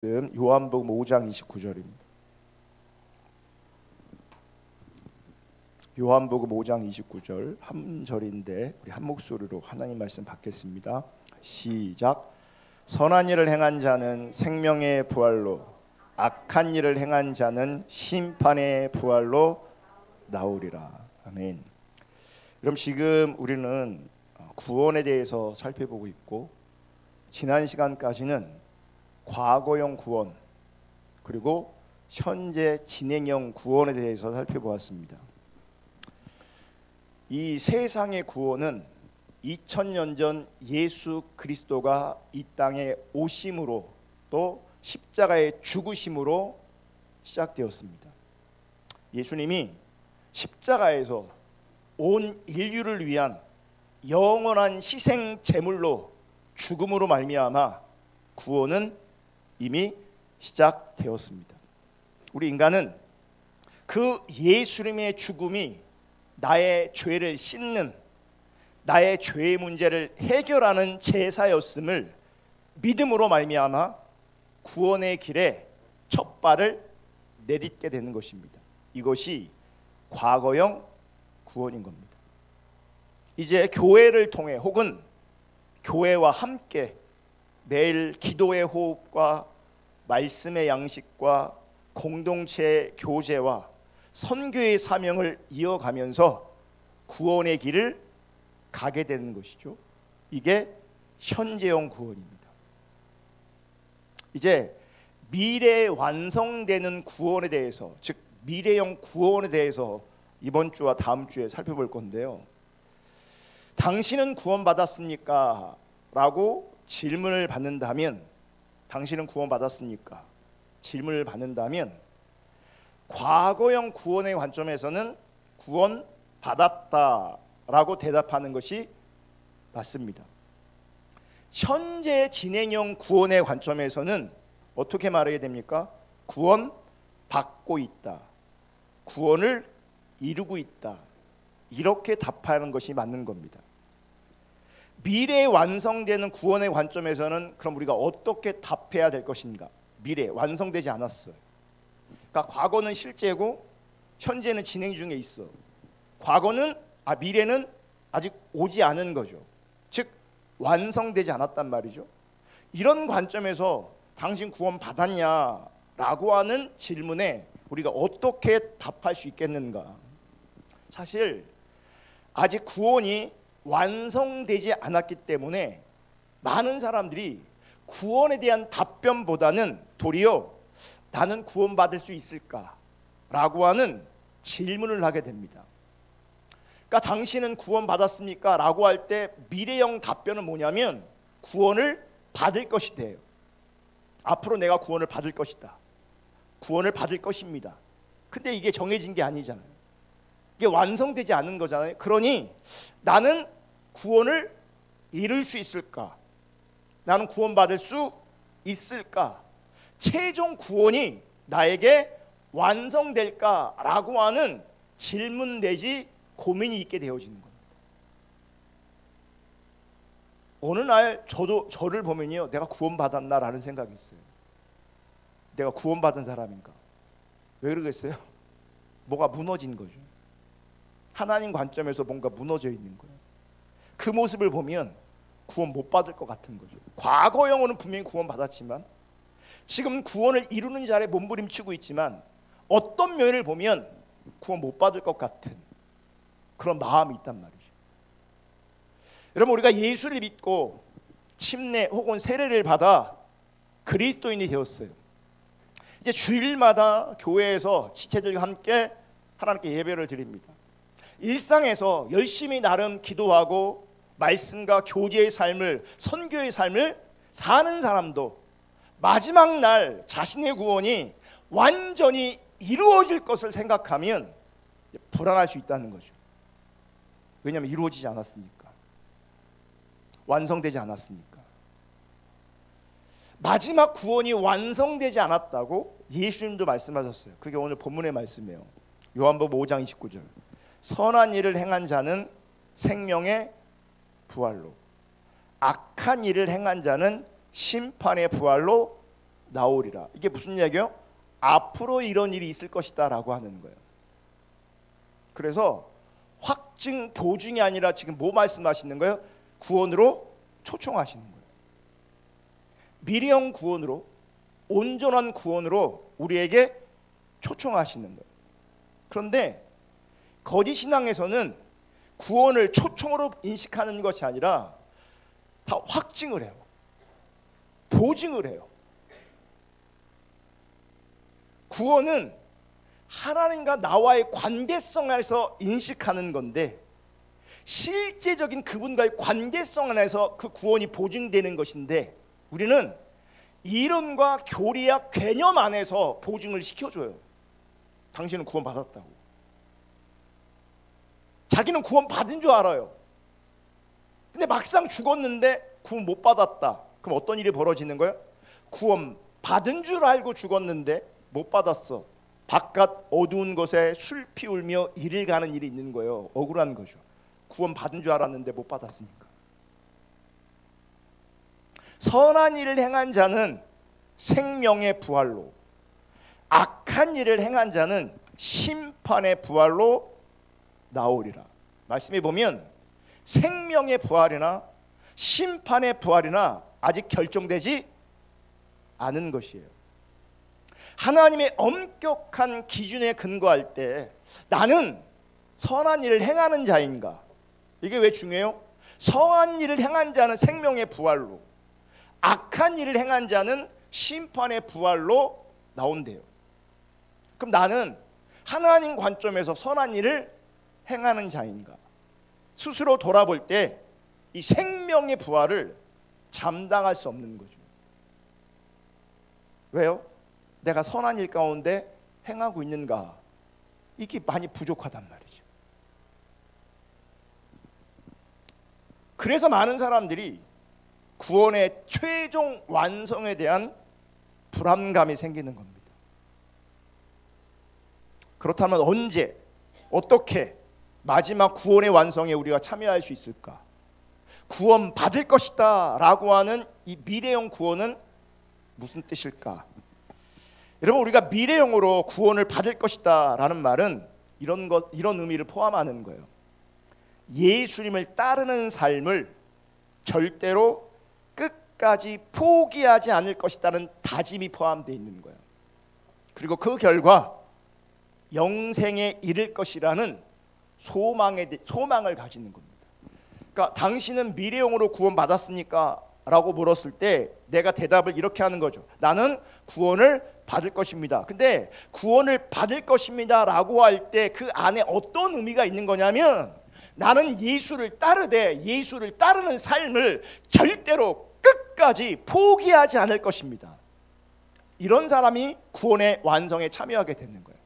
요한복음 5장 29절입니다. 요한복음 5장 29절 한 절인데 우리 한 목소리로 하나님 말씀 받겠습니다. 시작. 선한 일을 행한 자는 생명의 부활로, 악한 일을 행한 자는 심판의 부활로 나오리라. 아멘. 그럼 지금 우리는 구원에 대해서 살펴보고 있고, 지난 시간까지는 과거형 구원 그리고 현재 진행형 구원에 대해서 살펴보았습니다. 이 세상의 구원은 2000년 전 예수 그리스도가 이 땅에 오심으로, 또 십자가의 죽으심으로 시작되었습니다. 예수님이 십자가에서 온 인류를 위한 영원한 희생 제물로 죽음으로 말미암아 구원은 이미 시작되었습니다. 우리 인간은 그 예수님의 죽음이 나의 죄를 씻는, 나의 죄의 문제를 해결하는 제사였음을 믿음으로 말미암아 구원의 길에 첫 발을 내딛게 되는 것입니다. 이것이 과거형 구원인 겁니다. 이제 교회를 통해, 혹은 교회와 함께 매일 기도의 호흡과 말씀의 양식과 공동체 교제와 선교의 사명을 이어가면서 구원의 길을 가게 되는 것이죠. 이게 현재형 구원입니다. 이제 미래에 완성되는 구원에 대해서, 즉 미래형 구원에 대해서 이번 주와 다음 주에 살펴볼 건데요. 당신은 구원받았습니까? 라고 질문을 받는다면, 당신은 구원받았습니까? 질문을 받는다면 과거형 구원의 관점에서는 구원받았다라고 대답하는 것이 맞습니다. 현재 진행형 구원의 관점에서는 어떻게 말해야 됩니까? 구원받고 있다, 구원을 이루고 있다, 이렇게 답하는 것이 맞는 겁니다. 미래에 완성되는 구원의 관점에서는 그럼 우리가 어떻게 답해야 될 것인가? 미래 완성되지 않았어요. 그러니까 과거는 실제고 현재는 진행 중에 있어. 미래는 아직 오지 않은 거죠. 즉 완성되지 않았단 말이죠. 이런 관점에서 당신 구원 받았냐라고 하는 질문에 우리가 어떻게 답할 수 있겠는가? 사실 아직 구원이 완성되지 않았기 때문에 많은 사람들이 구원에 대한 답변보다는 도리어 나는 구원받을 수 있을까라고 하는 질문을 하게 됩니다. 그러니까 당신은 구원받았습니까? 라고 할 때 미래형 답변은 뭐냐면 구원을 받을 것이 돼요. 앞으로 내가 구원을 받을 것이다, 구원을 받을 것입니다. 근데 이게 정해진 게 아니잖아요. 이게 완성되지 않은 거잖아요. 그러니 나는 구원을 이룰 수 있을까? 나는 구원받을 수 있을까? 최종 구원이 나에게 완성될까라고 하는 질문 내지 고민이 있게 되어지는 겁니다. 어느 날 저를 보면요, 내가 구원받았나라는 생각이 있어요. 내가 구원받은 사람인가? 왜 그러겠어요? 뭐가 무너진 거죠. 하나님 관점에서 뭔가 무너져 있는 거예요. 그 모습을 보면 구원 못 받을 것 같은 거죠. 과거형으로는 분명히 구원받았지만 지금 구원을 이루는 자리에 몸부림치고 있지만 어떤 면을 보면 구원 못 받을 것 같은 그런 마음이 있단 말이죠. 여러분, 우리가 예수를 믿고 침례 혹은 세례를 받아 그리스도인이 되었어요. 이제 주일마다 교회에서 지체들과 함께 하나님께 예배를 드립니다. 일상에서 열심히 나름 기도하고 말씀과 교제의 삶을, 선교의 삶을 사는 사람도 마지막 날 자신의 구원이 완전히 이루어질 것을 생각하면 불안할 수 있다는 거죠. 왜냐하면 이루어지지 않았으니까, 완성되지 않았으니까. 마지막 구원이 완성되지 않았다고 예수님도 말씀하셨어요. 그게 오늘 본문의 말씀이에요. 요한복음 5장 29절. 선한 일을 행한 자는 생명의 부활로, 악한 일을 행한 자는 심판의 부활로 나오리라. 이게 무슨 이야기예요? 앞으로 이런 일이 있을 것이다 라고 하는 거예요. 그래서 확증, 보증이 아니라 지금 뭐 말씀하시는 거예요? 구원으로 초청하시는 거예요. 미래형 구원으로, 온전한 구원으로 우리에게 초청하시는 거예요. 그런데 거짓 신앙에서는 구원을 초청으로 인식하는 것이 아니라 다 확증을 해요. 보증을 해요. 구원은 하나님과 나와의 관계성 안에서 인식하는 건데, 실제적인 그분과의 관계성 안에서 그 구원이 보증되는 것인데, 우리는 이론과 교리와 개념 안에서 보증을 시켜줘요. 당신은 구원 받았다고. 자기는 구원 받은 줄 알아요. 근데 막상 죽었는데 구원 못 받았다. 그럼 어떤 일이 벌어지는 거예요? 구원 받은 줄 알고 죽었는데 못 받았어. 바깥 어두운 곳에 술피 울며 이를 가는 일이 있는 거예요. 억울한 거죠. 구원 받은 줄 알았는데 못 받았으니까. 선한 일을 행한 자는 생명의 부활로, 악한 일을 행한 자는 심판의 부활로 나오리라. 말씀해 보면 생명의 부활이나 심판의 부활이나 아직 결정되지 않은 것이에요. 하나님의 엄격한 기준에 근거할 때 나는 선한 일을 행하는 자인가? 이게 왜 중요해요? 선한 일을 행한 자는 생명의 부활로, 악한 일을 행한 자는 심판의 부활로 나온대요. 그럼 나는 하나님 관점에서 선한 일을 행하는 자인가? 스스로 돌아볼 때 이 생명의 부활을 감당할 수 없는 거죠. 왜요? 내가 선한 일 가운데 행하고 있는가? 이게 많이 부족하단 말이죠. 그래서 많은 사람들이 구원의 최종 완성에 대한 불안감이 생기는 겁니다. 그렇다면 언제, 어떻게 마지막 구원의 완성에 우리가 참여할 수 있을까? 구원 받을 것이다 라고 하는 이 미래형 구원은 무슨 뜻일까? 여러분, 우리가 미래형으로 구원을 받을 것이다 라는 말은 이런 의미를 포함하는 거예요. 예수님을 따르는 삶을 절대로 끝까지 포기하지 않을 것이라는 다짐이 포함되어 있는 거예요. 그리고 그 결과 영생에 이를 것이라는 소망을 가지는 겁니다. 그러니까 당신은 미래형으로 구원받았습니까? 라고 물었을 때 내가 대답을 이렇게 하는 거죠. 나는 구원을 받을 것입니다. 근데 구원을 받을 것입니다 라고 할 때 그 안에 어떤 의미가 있는 거냐면, 나는 예수를 따르되 예수를 따르는 삶을 절대로 끝까지 포기하지 않을 것입니다. 이런 사람이 구원의 완성에 참여하게 되는 거예요.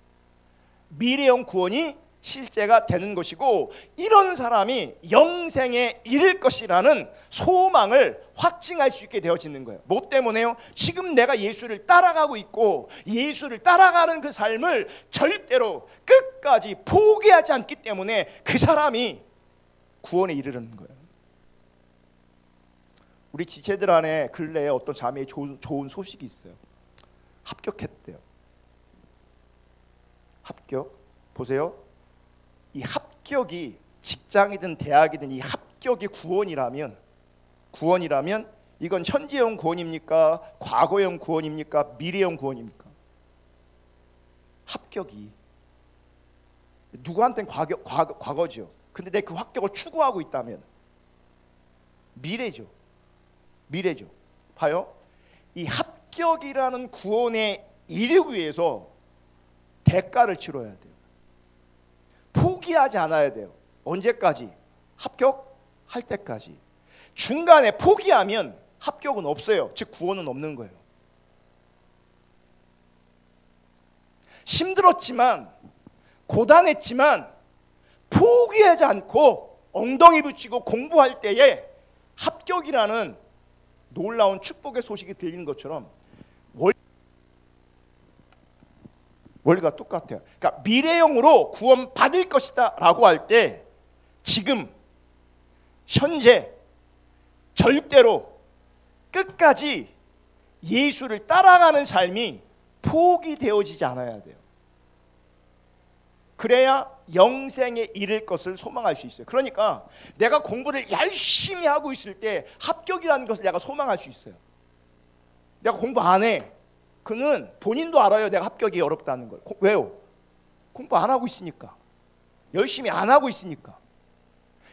미래형 구원이 실제가 되는 것이고, 이런 사람이 영생에 이를 것이라는 소망을 확증할 수 있게 되어지는 거예요. 뭐 때문에요? 지금 내가 예수를 따라가고 있고 예수를 따라가는 그 삶을 절대로 끝까지 포기하지 않기 때문에 그 사람이 구원에 이르는 거예요. 우리 지체들 안에 근래에 어떤 자매의 좋은 소식이 있어요. 합격했대요. 합격. 보세요. 이 합격이 직장이든 대학이든 이 합격이 구원이라면 이건 현재형 구원입니까? 과거형 구원입니까? 미래형 구원입니까? 합격이 누구한테는 과거죠. 근데 내 그 합격을 추구하고 있다면 미래죠. 봐요. 이 합격이라는 구원에 이르기 위해서 대가를 치러야 돼요. 포기하지 않아야 돼요. 언제까지? 합격할 때까지. 중간에 포기하면 합격은 없어요. 즉 구원은 없는 거예요. 힘들었지만, 고단했지만 포기하지 않고 엉덩이 붙이고 공부할 때에 합격이라는 놀라운 축복의 소식이 들리는 것처럼 원리가 똑같아요. 그러니까 미래형으로 구원 받을 것이다 라고 할 때 지금 현재 절대로 끝까지 예수를 따라가는 삶이 포기되어지지 않아야 돼요. 그래야 영생에 이를 것을 소망할 수 있어요. 그러니까 내가 공부를 열심히 하고 있을 때 합격이라는 것을 내가 소망할 수 있어요. 내가 공부 안 해. 그는 본인도 알아요. 내가 합격이 어렵다는 걸. 왜요? 공부 안 하고 있으니까. 열심히 안 하고 있으니까.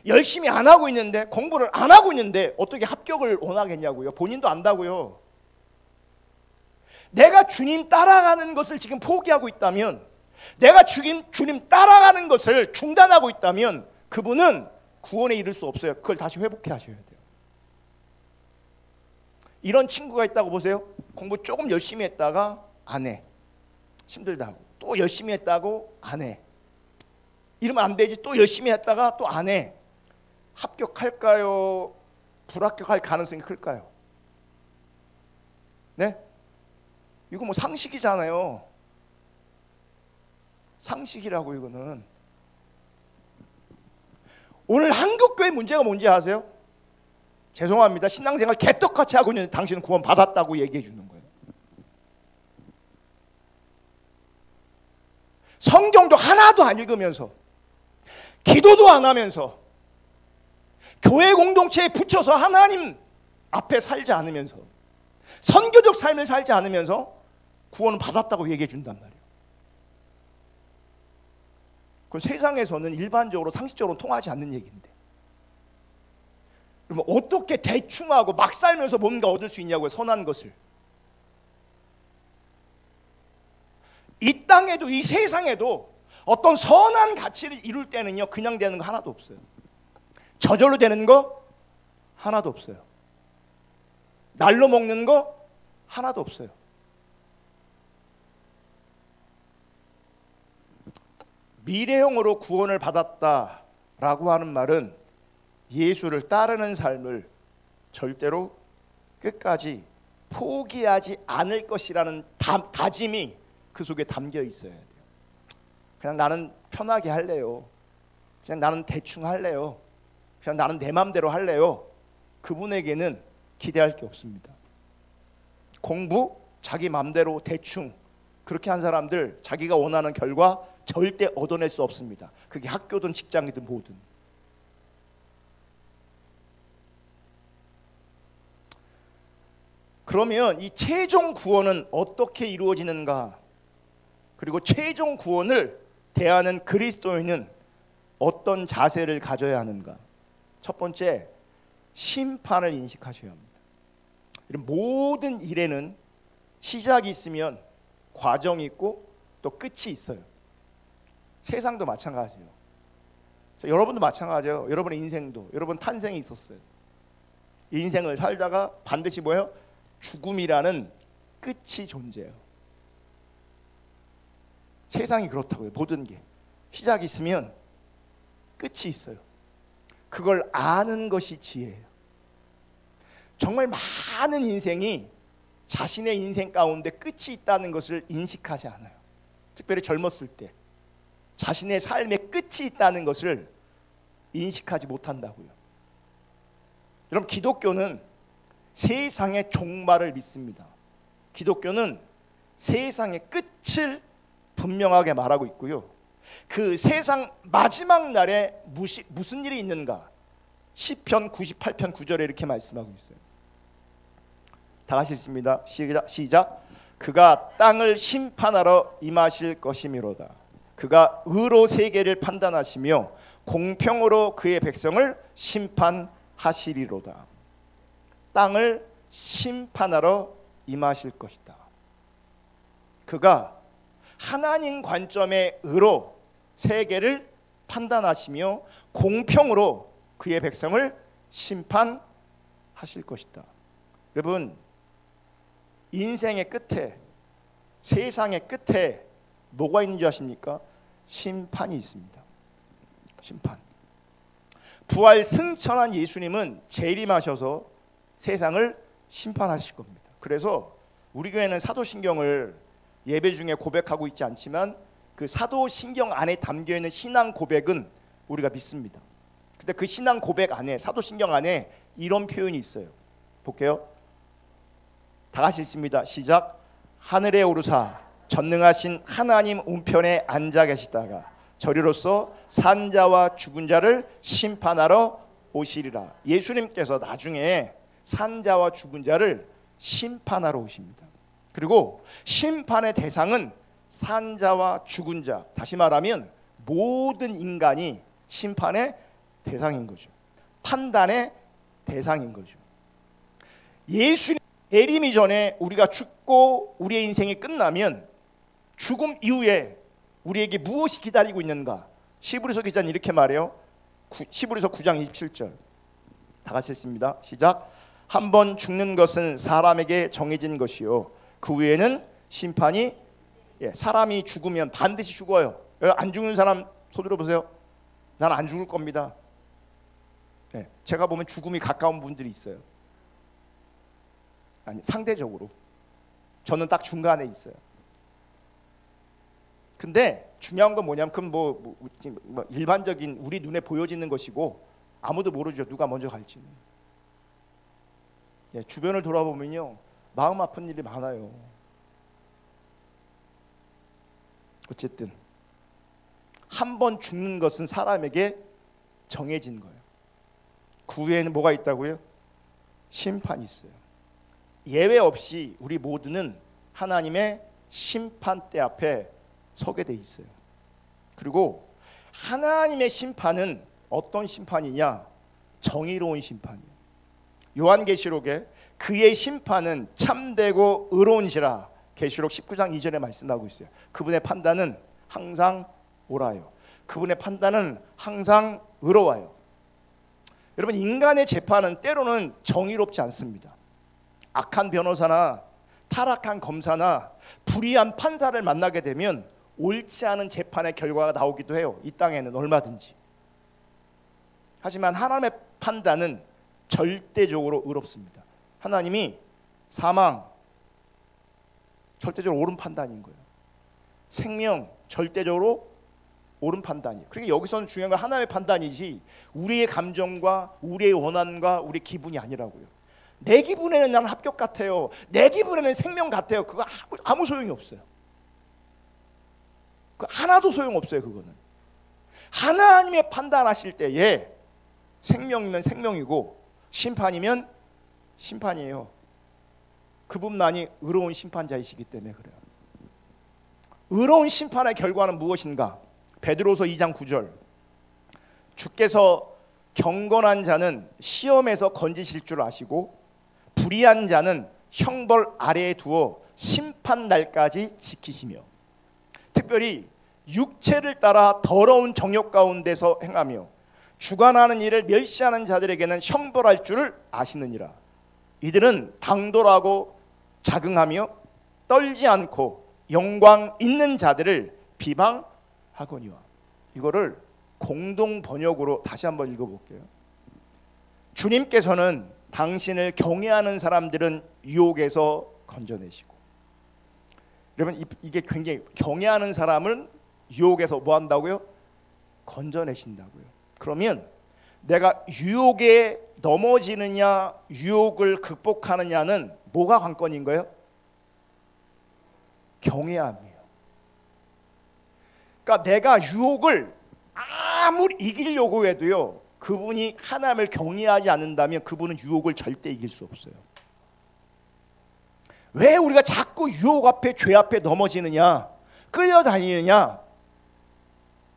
열심히 안 하고 있는데, 공부를 안 하고 있는데 어떻게 합격을 원하겠냐고요. 본인도 안다고요. 내가 주님 따라가는 것을 지금 포기하고 있다면, 내가 주님 따라가는 것을 중단하고 있다면 그분은 구원에 이를 수 없어요. 그걸 다시 회복해 하셔야 돼요. 이런 친구가 있다고 보세요. 공부 조금 열심히 했다가 안 해. 힘들다고. 또 열심히 했다고 안 해. 이러면 안 되지. 또 열심히 했다가 또 안 해. 합격할까요? 불합격할 가능성이 클까요? 네? 이거 뭐 상식이잖아요. 상식이라고. 이거는 오늘 한국교회 문제가 뭔지 아세요? 죄송합니다. 신앙생활 개떡같이 하고 있는데 당신은 구원 받았다고 얘기해 주는 거예요. 성경도 하나도 안 읽으면서, 기도도 안 하면서, 교회 공동체에 붙여서 하나님 앞에 살지 않으면서, 선교적 삶을 살지 않으면서 구원을 받았다고 얘기해 준단 말이에요. 그건 세상에서는 일반적으로 상식적으로 통하지 않는 얘기인데, 그러면 어떻게 대충하고 막 살면서 뭔가 얻을 수 있냐고요. 선한 것을. 이 땅에도 이 세상에도 어떤 선한 가치를 이룰 때는요, 그냥 되는 거 하나도 없어요. 저절로 되는 거 하나도 없어요. 날로 먹는 거 하나도 없어요. 미래형으로 구원을 받았다라고 하는 말은 예수를 따르는 삶을 절대로 끝까지 포기하지 않을 것이라는 다짐이 그 속에 담겨 있어야 돼요. 그냥 나는 편하게 할래요. 그냥 나는 대충 할래요. 그냥 나는 내 맘대로 할래요. 그분에게는 기대할 게 없습니다. 공부 자기 맘대로 대충 그렇게 한 사람들 자기가 원하는 결과 절대 얻어낼 수 없습니다. 그게 학교든 직장이든 뭐든. 그러면 이 최종 구원은 어떻게 이루어지는가? 그리고 최종 구원을 대하는 그리스도인은 어떤 자세를 가져야 하는가? 첫 번째, 심판을 인식하셔야 합니다. 모든 일에는 시작이 있으면 과정이 있고 또 끝이 있어요. 세상도 마찬가지예요. 여러분도 마찬가지예요. 여러분의 인생도, 여러분 탄생이 있었어요. 인생을 살다가 반드시 뭐예요? 죽음이라는 끝이 존재해요. 세상이 그렇다고요. 모든 게 시작이 있으면 끝이 있어요. 그걸 아는 것이 지혜예요. 정말 많은 인생이 자신의 인생 가운데 끝이 있다는 것을 인식하지 않아요. 특별히 젊었을 때 자신의 삶의 끝이 있다는 것을 인식하지 못한다고요. 여러분, 기독교는 세상의 종말을 믿습니다. 기독교는 세상의 끝을 분명하게 말하고 있고요. 그 세상 마지막 날에 무슨 일이 있는가? 시편 98편 9절에 이렇게 말씀하고 있어요. 다 같이 읽습니다. 시작. 그가 땅을 심판하러 임하실 것이미로다. 그가 의로 세계를 판단하시며 공평으로 그의 백성을 심판하시리로다. 땅을 심판하러 임하실 것이다. 그가 하나님 관점의 의로 세계를 판단하시며 공평으로 그의 백성을 심판하실 것이다. 여러분, 인생의 끝에, 세상의 끝에 뭐가 있는 줄 아십니까? 심판이 있습니다. 심판. 부활 승천한 예수님은 재림하셔서 세상을 심판하실 겁니다. 그래서 우리 교회는 사도신경을 예배 중에 고백하고 있지 않지만 그 사도신경 안에 담겨있는 신앙 고백은 우리가 믿습니다. 근데 그 신앙 고백 안에, 사도신경 안에 이런 표현이 있어요. 볼게요. 다 같이 읽습니다. 시작. 하늘에 오르사 전능하신 하나님 우편에 앉아 계시다가 저리로서 산자와 죽은 자를 심판하러 오시리라. 예수님께서 나중에 산자와 죽은 자를 심판하러 오십니다. 그리고 심판의 대상은 산자와 죽은 자, 다시 말하면 모든 인간이 심판의 대상인 거죠. 판단의 대상인 거죠. 예수님 내림이 전에 우리가 죽고 우리의 인생이 끝나면 죽음 이후에 우리에게 무엇이 기다리고 있는가? 시브리서 기자는 이렇게 말해요. 시브리서 9장 27절 다 같이 읽습니다. 시작. 한번 죽는 것은 사람에게 정해진 것이요 그 후에는 심판이. 사람이 죽으면 반드시 죽어요. 안 죽는 사람 손 들어보세요. 난 안 죽을 겁니다. 제가 보면 죽음이 가까운 분들이 있어요. 아니, 상대적으로 저는 딱 중간에 있어요. 근데 중요한 건 뭐냐면 그건 뭐 일반적인 우리 눈에 보여지는 것이고 아무도 모르죠. 누가 먼저 갈지는. 주변을 돌아보면요 마음 아픈 일이 많아요. 어쨌든 한 번 죽는 것은 사람에게 정해진 거예요. 그 후에는 뭐가 있다고요? 심판이 있어요. 예외 없이 우리 모두는 하나님의 심판대 앞에 서게 돼 있어요. 그리고 하나님의 심판은 어떤 심판이냐? 정의로운 심판이에요. 요한계시록에 그의 심판은 참되고 의로운지라 계시록 19장 2절에 말씀하고 있어요. 그분의 판단은 항상 옳아요. 그분의 판단은 항상 의로워요. 여러분, 인간의 재판은 때로는 정의롭지 않습니다. 악한 변호사나 타락한 검사나 불의한 판사를 만나게 되면 옳지 않은 재판의 결과가 나오기도 해요. 이 땅에는 얼마든지. 하지만 하나님의 판단은 절대적으로 의롭습니다. 하나님이 사망 절대적으로 옳은 판단인 거예요. 생명 절대적으로 옳은 판단이에요. 그러니까 여기서는 중요한 건 하나님의 판단이지 우리의 감정과 우리의 원한과 우리 기분이 아니라고요. 내 기분에는 나는 합격 같아요. 내 기분에는 생명 같아요. 그거 아무 소용이 없어요. 그 하나도 소용없어요. 그거는 하나님의 판단하실 때에 생명이면 생명이고 심판이면 심판이에요. 그분만이 의로운 심판자이시기 때문에 그래요. 의로운 심판의 결과는 무엇인가? 베드로서 2장 9절 주께서 경건한 자는 시험에서 건지실 줄 아시고 불의한 자는 형벌 아래에 두어 심판 날까지 지키시며 특별히 육체를 따라 더러운 정욕 가운데서 행하며 주관하는 일을 멸시하는 자들에게는 형벌할 줄을 아시느니라. 이들은 당돌하고 자긍하며 떨지 않고 영광 있는 자들을 비방하거니와. 이거를 공동 번역으로 다시 한번 읽어볼게요. 주님께서는 당신을 경외하는 사람들은 유혹에서 건져내시고. 여러분, 이게 굉장히 경외하는 사람은 유혹에서 뭐 한다고요? 건져내신다고요. 그러면 내가 유혹에 넘어지느냐 유혹을 극복하느냐는 뭐가 관건인 거예요? 경외함이에요. 그러니까 내가 유혹을 아무리 이기려고 해도요, 그분이 하나님을 경외하지 않는다면 그분은 유혹을 절대 이길 수 없어요. 왜 우리가 자꾸 유혹 앞에 죄 앞에 넘어지느냐, 끌려다니느냐?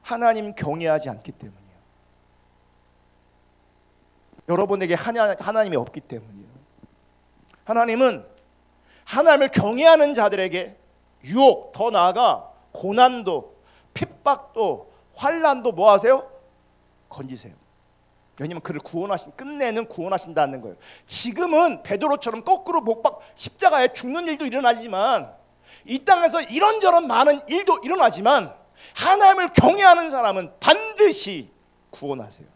하나님 경외하지 않기 때문이에요. 여러분에게 하나님이 없기 때문이에요. 하나님은 하나님을 경외하는 자들에게 유혹, 더 나아가 고난도, 핍박도, 환난도 뭐 하세요? 건지세요. 왜냐하면 그를 끝내는 구원하신다는 거예요. 지금은 베드로처럼 거꾸로 목박 십자가에 죽는 일도 일어나지만, 이 땅에서 이런저런 많은 일도 일어나지만, 하나님을 경외하는 사람은 반드시 구원하세요.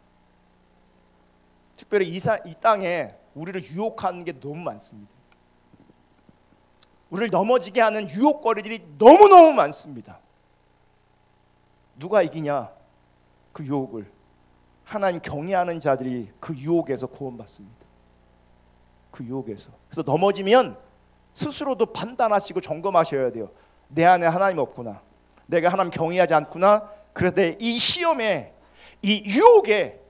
특별히 이 땅에 우리를 유혹하는 게 너무 많습니다. 우리를 넘어지게 하는 유혹거리들이 너무너무 많습니다. 누가 이기냐? 그 유혹을. 하나님 경외하는 자들이 그 유혹에서 구원받습니다. 그 유혹에서. 그래서 넘어지면 스스로도 판단하시고 점검하셔야 돼요. 내 안에 하나님 없구나, 내가 하나님 경외하지 않구나, 그래서 내 이 시험에, 이 유혹에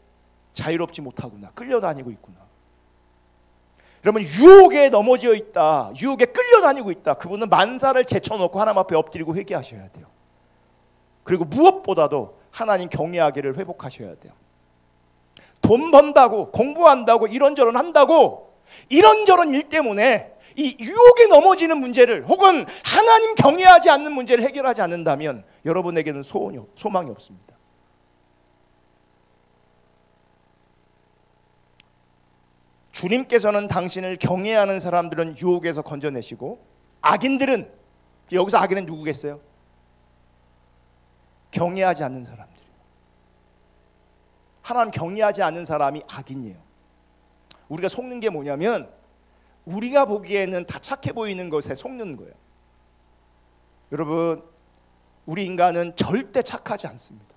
자유롭지 못하구나, 끌려다니고 있구나. 여러분, 유혹에 넘어져 있다, 유혹에 끌려다니고 있다, 그분은 만사를 제쳐놓고 하나님 앞에 엎드리고 회개하셔야 돼요. 그리고 무엇보다도 하나님 경외하기를 회복하셔야 돼요. 돈 번다고, 공부한다고, 이런저런 한다고, 이런저런 일 때문에 이 유혹에 넘어지는 문제를, 혹은 하나님 경외하지 않는 문제를 해결하지 않는다면 여러분에게는 소망이 없습니다. 주님께서는 당신을 경외하는 사람들은 유혹에서 건져내시고, 악인들은, 여기서 악인은 누구겠어요? 경외하지 않는 사람들. 하나님 경외하지 않는 사람이 악인이에요. 우리가 속는 게 뭐냐면, 우리가 보기에는 다 착해 보이는 것에 속는 거예요. 여러분, 우리 인간은 절대 착하지 않습니다.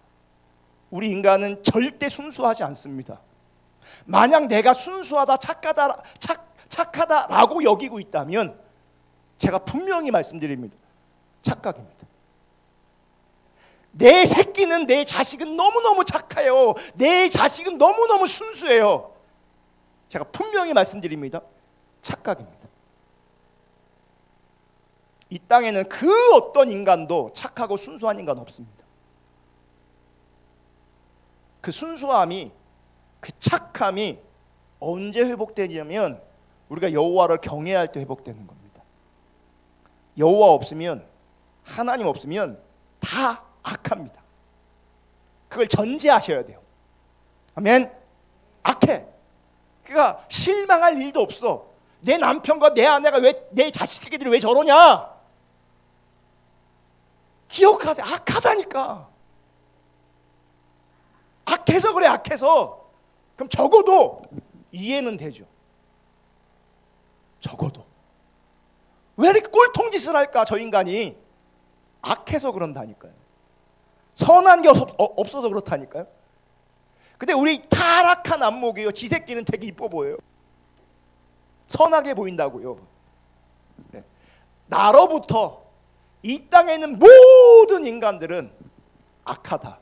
우리 인간은 절대 순수하지 않습니다. 만약 내가 순수하다, 착하다라고 여기고 있다면 제가 분명히 말씀드립니다. 착각입니다. 내 새끼는, 내 자식은 너무너무 착해요. 내 자식은 너무너무 순수해요. 제가 분명히 말씀드립니다. 착각입니다. 이 땅에는 그 어떤 인간도 착하고 순수한 인간 없습니다. 그 순수함이, 그 착함이 언제 회복되냐면 우리가 여호와를 경외할 때 회복되는 겁니다. 여호와 없으면, 하나님 없으면 다 악합니다. 그걸 전제하셔야 돼요. 아멘. 악해. 그러니까 실망할 일도 없어. 내 남편과 내 아내가 왜, 내 자식 새끼들이 왜 저러냐? 기억하세요. 악하다니까. 악해서 그래, 악해서. 그럼 적어도 이해는 되죠. 적어도. 왜 이렇게 꼴통짓을 할까, 저 인간이? 악해서 그런다니까요. 선한 게 없어서 그렇다니까요. 근데 우리 타락한 안목이요, 지 새끼는 되게 이뻐 보여요. 선하게 보인다고요. 네. 나로부터 이 땅에 있는 모든 인간들은 악하다.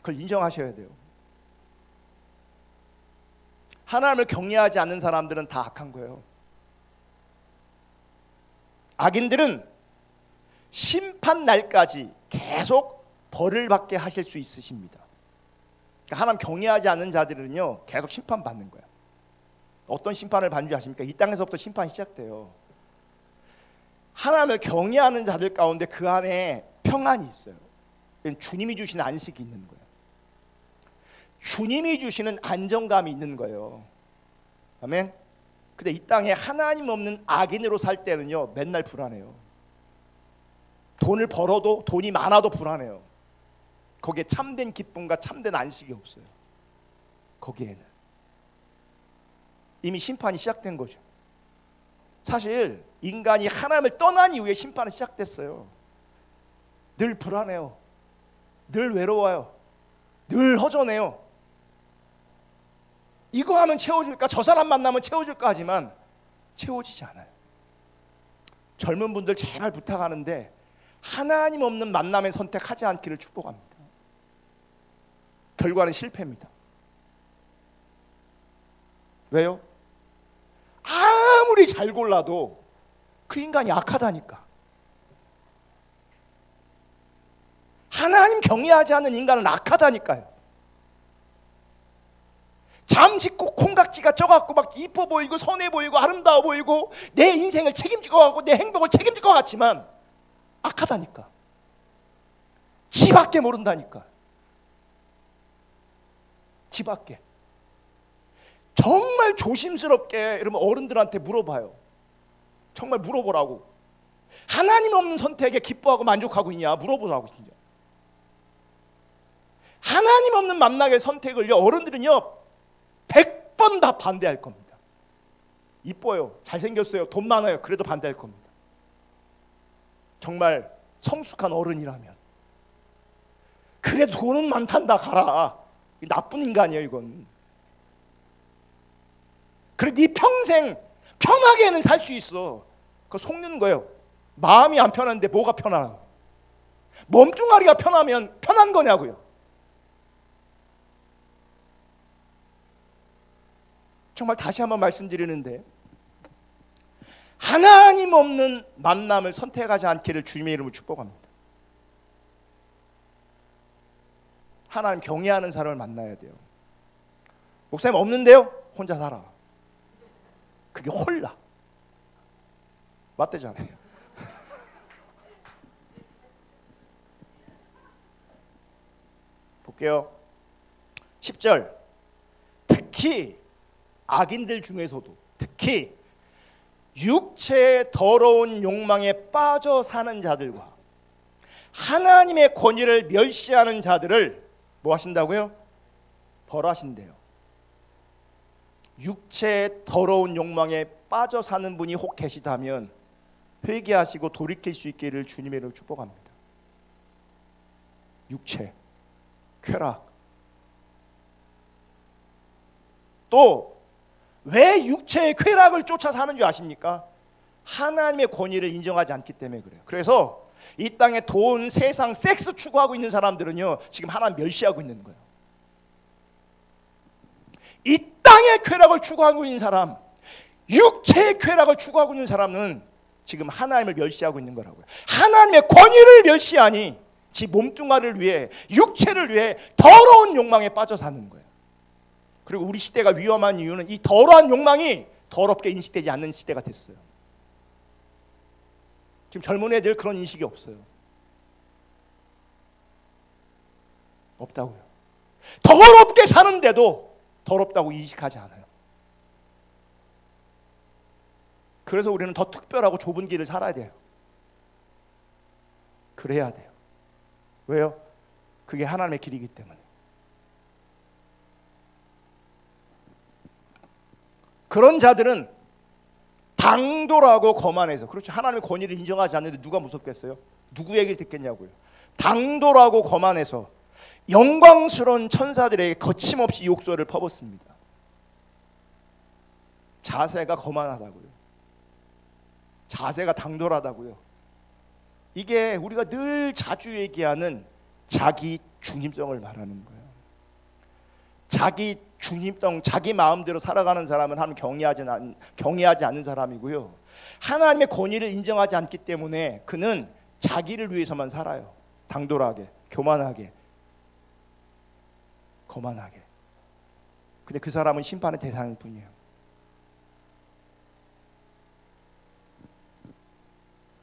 그걸 인정하셔야 돼요. 하나님을 경외하지 않는 사람들은 다 악한 거예요. 악인들은 심판 날까지 계속 벌을 받게 하실 수 있으십니다. 그러니까 하나님 경외하지 않는 자들은요, 계속 심판받는 거예요. 어떤 심판을 받는지 아십니까? 이 땅에서부터 심판이 시작돼요. 하나님을 경외하는 자들 가운데 그 안에 평안이 있어요. 주님이 주시는 안식이 있는 거예요. 주님이 주시는 안정감이 있는 거예요. 아멘. 근데 이 땅에 하나님 없는 악인으로 살 때는요, 맨날 불안해요. 돈을 벌어도, 돈이 많아도 불안해요. 거기에 참된 기쁨과 참된 안식이 없어요. 거기에는 이미 심판이 시작된 거죠. 사실 인간이 하나님을 떠난 이후에 심판이 시작됐어요. 늘 불안해요. 늘 외로워요. 늘 허전해요. 이거 하면 채워질까, 저 사람 만나면 채워질까 하지만 채워지지 않아요. 젊은 분들 제발 부탁하는데 하나님 없는 만남의 선택하지 않기를 축복합니다. 결과는 실패입니다. 왜요? 아무리 잘 골라도 그 인간이 악하다니까. 하나님 경외하지 않는 인간은 악하다니까요. 잠짓고 콩깍지가 쪄갖고 막 이뻐 보이고 선해 보이고 아름다워 보이고 내 인생을 책임질 것 같고 내 행복을 책임질 것 같지만 악하다니까. 지밖에 모른다니까. 지밖에. 정말 조심스럽게 여러분 어른들한테 물어봐요. 정말 물어보라고. 하나님 없는 선택에 기뻐하고 만족하고 있냐 물어보라고. 진짜. 하나님 없는 만남의 선택을요, 어른들은요 100번 다 반대할 겁니다. 이뻐요, 잘생겼어요, 돈 많아요, 그래도 반대할 겁니다. 정말 성숙한 어른이라면. 그래 돈은 많단다 가라. 나쁜 인간이에요 이건. 그래 네 평생 편하게는 살 수 있어. 그거 속는 거예요. 마음이 안 편한데 뭐가 편하라고? 몸뚱아리가 편하면 편한 거냐고요. 정말 다시 한번 말씀드리는데, 하나님 없는 만남을 선택하지 않기를 주님의 이름으로 축복합니다. 하나님 경외하는 사람을 만나야 돼요. 목사님 없는데요? 혼자 살아. 그게 홀라. 맞대잖아요. 볼게요. 10절. 특히 악인들 중에서도 특히 육체의 더러운 욕망에 빠져 사는 자들과 하나님의 권위를 멸시하는 자들을 뭐 하신다고요? 벌하신대요. 육체의 더러운 욕망에 빠져 사는 분이 혹 계시다면 회개하시고 돌이킬 수 있기를 주님의 이름으로 축복합니다. 육체, 쾌락. 또 왜 육체의 쾌락을 쫓아 사는 줄 아십니까? 하나님의 권위를 인정하지 않기 때문에 그래요. 그래서 이 땅에 돈, 세상, 섹스 추구하고 있는 사람들은요, 지금 하나님 멸시하고 있는 거예요. 이 땅의 쾌락을 추구하고 있는 사람, 육체의 쾌락을 추구하고 있는 사람은 지금 하나님을 멸시하고 있는 거라고요. 하나님의 권위를 멸시하니 지 몸뚱아리를 위해, 육체를 위해 더러운 욕망에 빠져 사는 거예요. 그리고 우리 시대가 위험한 이유는 이 더러운 욕망이 더럽게 인식되지 않는 시대가 됐어요. 지금 젊은 애들 그런 인식이 없어요. 없다고요. 더럽게 사는데도 더럽다고 인식하지 않아요. 그래서 우리는 더 특별하고 좁은 길을 살아야 돼요. 그래야 돼요. 왜요? 그게 하나님의 길이기 때문에. 그런 자들은 당돌하고 거만해서, 그렇죠, 하나님의 권위를 인정하지 않는데 누가 무섭겠어요? 누구 얘기를 듣겠냐고요. 당돌하고 거만해서 영광스러운 천사들에게 거침없이 욕설을 퍼붓습니다. 자세가 거만하다고요. 자세가 당돌하다고요. 이게 우리가 늘 자주 얘기하는 자기 중심성을 말하는 거예요. 자기 중심성, 자기 마음대로 살아가는 사람은 하나님 경외하지 않는 사람이고요. 하나님의 권위를 인정하지 않기 때문에 그는 자기를 위해서만 살아요. 당돌하게, 교만하게, 거만하게. 근데 그 사람은 심판의 대상일 뿐이에요.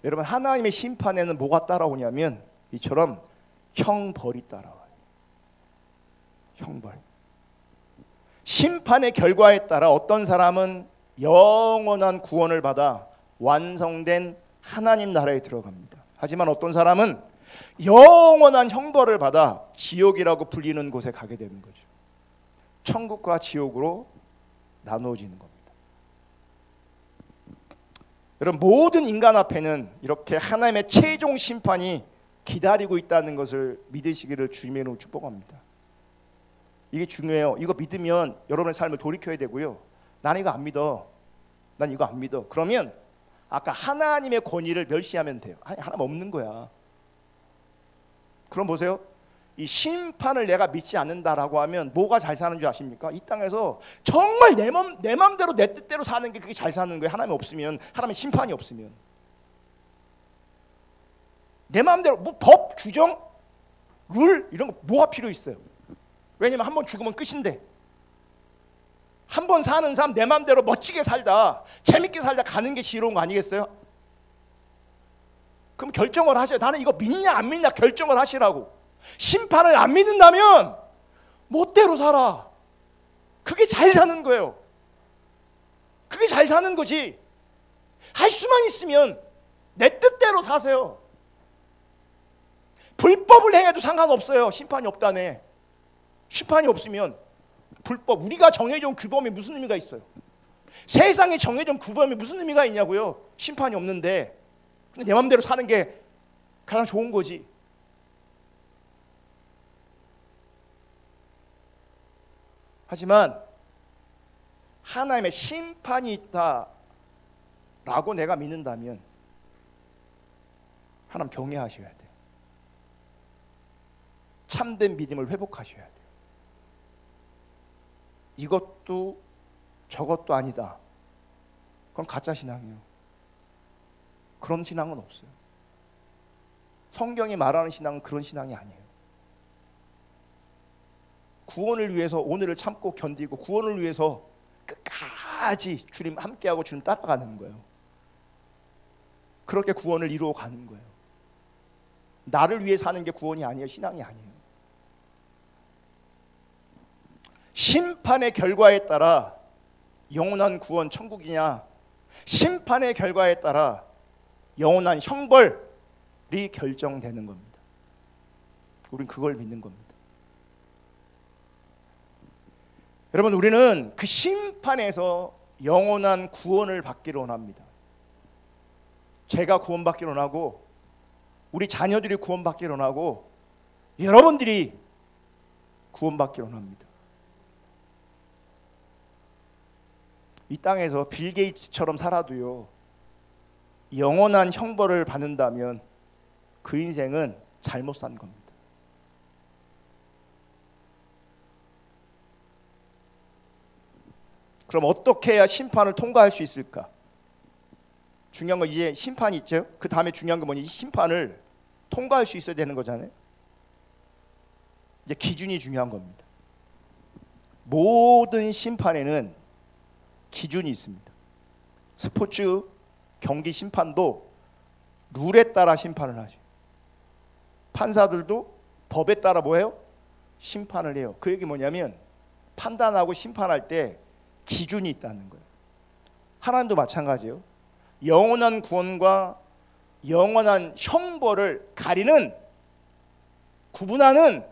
여러분, 하나님의 심판에는 뭐가 따라오냐면 이처럼 형벌이 따라와요. 형벌. 심판의 결과에 따라 어떤 사람은 영원한 구원을 받아 완성된 하나님 나라에 들어갑니다. 하지만 어떤 사람은 영원한 형벌을 받아 지옥이라고 불리는 곳에 가게 되는 거죠. 천국과 지옥으로 나누어지는 겁니다. 여러분, 모든 인간 앞에는 이렇게 하나님의 최종 심판이 기다리고 있다는 것을 믿으시기를 주님의 이름으로 축복합니다. 이게 중요해요. 이거 믿으면 여러분의 삶을 돌이켜야 되고요. 나는 이거 안 믿어. 난 이거 안 믿어. 그러면 아까 하나님의 권위를 멸시하면 돼요. 아니, 하나님 없는 거야. 그럼 보세요. 이 심판을 내가 믿지 않는다라고 하면 뭐가 잘 사는 줄 아십니까? 이 땅에서 정말 내 맘대로 내 뜻대로 사는 게 그게 잘 사는 거예요. 하나님 없으면, 하나님의 심판이 없으면. 내 맘대로 뭐 법, 규정, 룰 이런 거 뭐가 필요 있어요? 왜냐면 한 번 죽으면 끝인데, 한 번 사는 삶 내 맘대로 멋지게 살다, 재밌게 살다 가는 게 지혜로운 거 아니겠어요? 그럼 결정을 하셔요. 나는 이거 믿냐 안 믿냐 결정을 하시라고. 심판을 안 믿는다면 멋대로 살아. 그게 잘 사는 거예요. 그게 잘 사는 거지. 할 수만 있으면 내 뜻대로 사세요. 불법을 행해도 상관없어요. 심판이 없다네. 심판이 없으면 불법, 우리가 정해준 규범이 무슨 의미가 있어요? 세상에 정해준 규범이 무슨 의미가 있냐고요? 심판이 없는데. 근데 내 맘대로 사는 게 가장 좋은 거지. 하지만 하나님의 심판이 있다 라고 내가 믿는다면 하나님 경외하셔야 돼요. 참된 믿음을 회복하셔야 돼요. 이것도 저것도 아니다. 그건 가짜 신앙이에요. 그런 신앙은 없어요. 성경이 말하는 신앙은 그런 신앙이 아니에요. 구원을 위해서 오늘을 참고 견디고 구원을 위해서 끝까지 주님 함께하고 주님 따라가는 거예요. 그렇게 구원을 이루어 가는 거예요. 나를 위해 사는 게 구원이 아니에요. 신앙이 아니에요. 심판의 결과에 따라 영원한 구원 천국이냐, 심판의 결과에 따라 영원한 형벌이 결정되는 겁니다. 우린 그걸 믿는 겁니다. 여러분, 우리는 그 심판에서 영원한 구원을 받기를 원합니다. 제가 구원받기를 원하고, 우리 자녀들이 구원받기를 원하고, 여러분들이 구원받기를 원합니다. 이 땅에서 빌 게이츠처럼 살아도요, 영원한 형벌을 받는다면 그 인생은 잘못 산 겁니다. 그럼 어떻게 해야 심판을 통과할 수 있을까? 중요한 건 이제 심판이 있죠. 그 다음에 중요한 건 뭐냐? 이 심판을 통과할 수 있어야 되는 거잖아요. 이제 기준이 중요한 겁니다. 모든 심판에는 기준이 있습니다. 스포츠 경기 심판도 룰에 따라 심판을 하죠. 판사들도 법에 따라 뭐예요? 심판을 해요. 그 얘기 뭐냐면 판단하고 심판할 때 기준이 있다는 거예요. 하나님도 마찬가지예요. 영원한 구원과 영원한 형벌을 가리는, 구분하는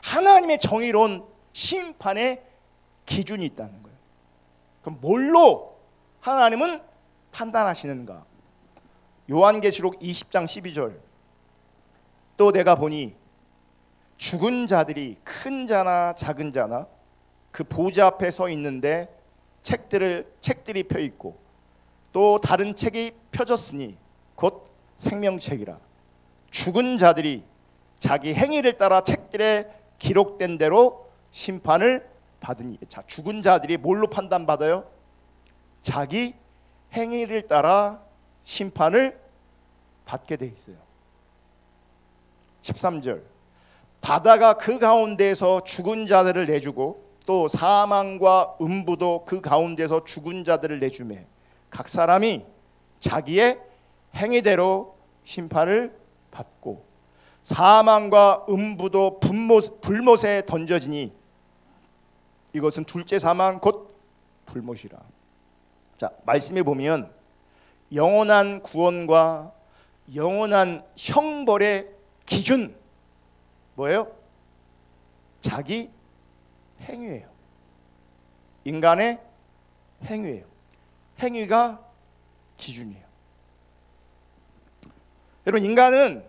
하나님의 정의로운 심판의 기준이 있다는 거예요. 그럼 뭘로 하나님은 판단하시는가? 요한계시록 20장 12절, 또 내가 보니 죽은 자들이 큰 자나 작은 자나 그 보좌 앞에 서 있는데 책들이 펴 있고 또 다른 책이 펴졌으니 곧 생명책이라. 죽은 자들이 자기 행위를 따라 책들에 기록된 대로 심판을 받으니. 자, 죽은 자들이 뭘로 판단받아요? 자기 행위를 따라 심판을 받게 돼 있어요. 13절, 바다가 그 가운데에서 죽은 자들을 내주고 또 사망과 음부도 그 가운데서 죽은 자들을 내주매 각 사람이 자기의 행위대로 심판을 받고 사망과 음부도 불못에 던져지니 이것은 둘째 사망 곧 불못이라. 자, 말씀에 보면 영원한 구원과 영원한 형벌의 기준 뭐예요? 자기 행위예요. 인간의 행위예요. 행위가 기준이에요. 여러분, 인간은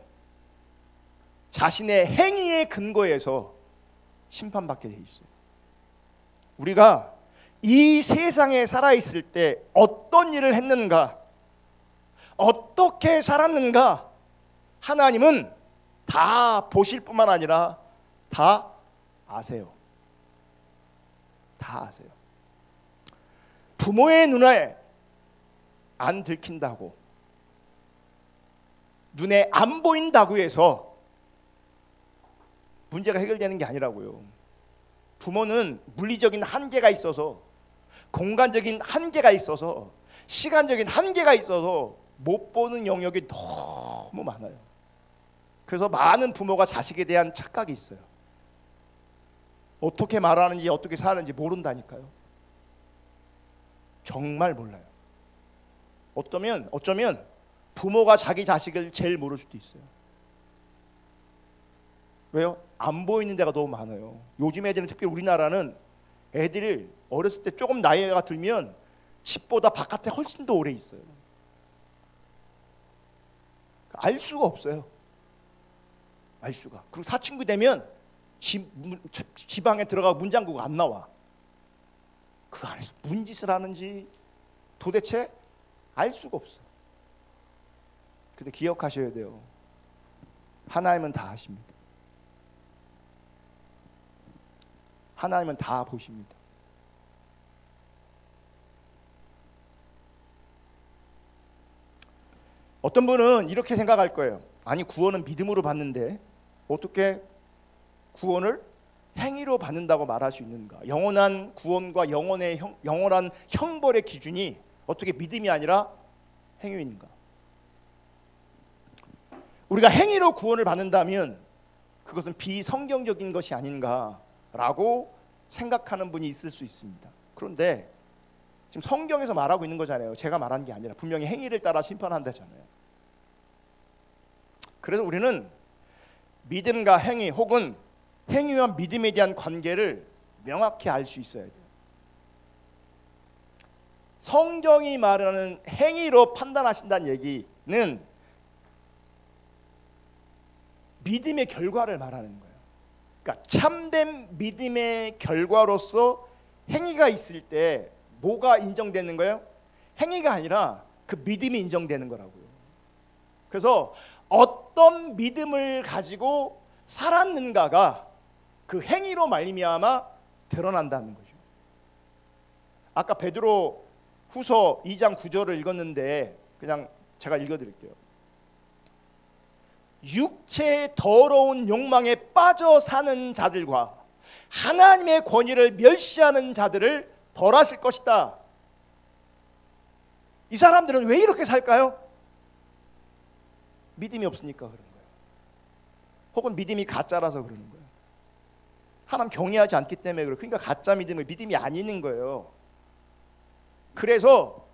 자신의 행위에 근거해서 심판받게 돼 있어요. 우리가 이 세상에 살아있을 때 어떤 일을 했는가, 어떻게 살았는가, 하나님은 다 보실 뿐만 아니라 다 아세요. 다 아세요. 부모의 눈에 안 들킨다고, 눈에 안 보인다고 해서 문제가 해결되는 게 아니라고요. 부모는 물리적인 한계가 있어서, 공간적인 한계가 있어서, 시간적인 한계가 있어서 못 보는 영역이 너무 많아요. 그래서 많은 부모가 자식에 대한 착각이 있어요. 어떻게 말하는지 어떻게 사는지 모른다니까요. 정말 몰라요. 어쩌면 부모가 자기 자식을 제일 모를 수도 있어요. 왜요? 안 보이는 데가 너무 많아요. 요즘 애들은, 특히 우리나라는 애들이 어렸을 때 조금 나이가 들면 집보다 바깥에 훨씬 더 오래 있어요. 알 수가 없어요. 알 수가. 그리고 사춘기 되면 지방에 들어가고 문 잠그고 안 나와. 그 안에서 무슨 짓을 하는지 도대체 알 수가 없어. 근데 기억하셔야 돼요. 하나님은 다 아십니다. 하나님은 다 보십니다. 어떤 분은 이렇게 생각할 거예요. 아니, 구원은 믿음으로 받는데 어떻게 구원을 행위로 받는다고 말할 수 있는가? 영원한 구원과 영원한 형벌의 기준이 어떻게 믿음이 아니라 행위인가? 우리가 행위로 구원을 받는다면 그것은 비성경적인 것이 아닌가라고 생각하는 분이 있을 수 있습니다. 그런데 지금 성경에서 말하고 있는 거잖아요. 제가 말한 게 아니라 분명히 행위를 따라 심판한다잖아요. 그래서 우리는 믿음과 행위 혹은 행위와 믿음에 대한 관계를 명확히 알 수 있어야 돼요. 성경이 말하는 행위로 판단하신다는 얘기는 믿음의 결과를 말하는 거예요. 그러니까 참된 믿음의 결과로서 행위가 있을 때 뭐가 인정되는 거예요? 행위가 아니라 그 믿음이 인정되는 거라고요. 그래서 어떤 믿음을 가지고 살았는가가 그 행위로 말미암아 드러난다는 거죠. 아까 베드로 후서 2장 9절을 읽었는데 그냥 제가 읽어드릴게요. 육체의 더러운 욕망에 빠져 사는 자들과 하나님의 권위를 멸시하는 자들을 벌하실 것이다. 이 사람들은 왜 이렇게 살까요? 믿음이 없으니까 그런 거예요. 혹은 믿음이 가짜라서 그러는 거예요. 하나님 경외하지 않기 때문에 그래요. 그러니까 가짜 믿음이 아닌 거예요. 그래서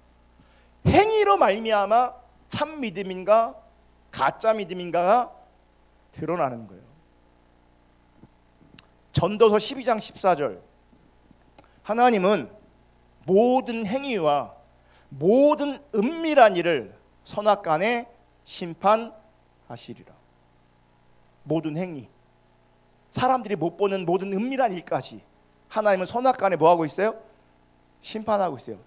행위로 말미암아 참 믿음인가 가짜 믿음인가가 드러나는 거예요. 전도서 12장 14절 하나님은 모든 행위와 모든 은밀한 일을 선악간에 심판하시리라. 모든 행위, 사람들이 못 보는 모든 은밀한 일까지 하나님은 선악간에 뭐하고 있어요? 심판하고 있어요.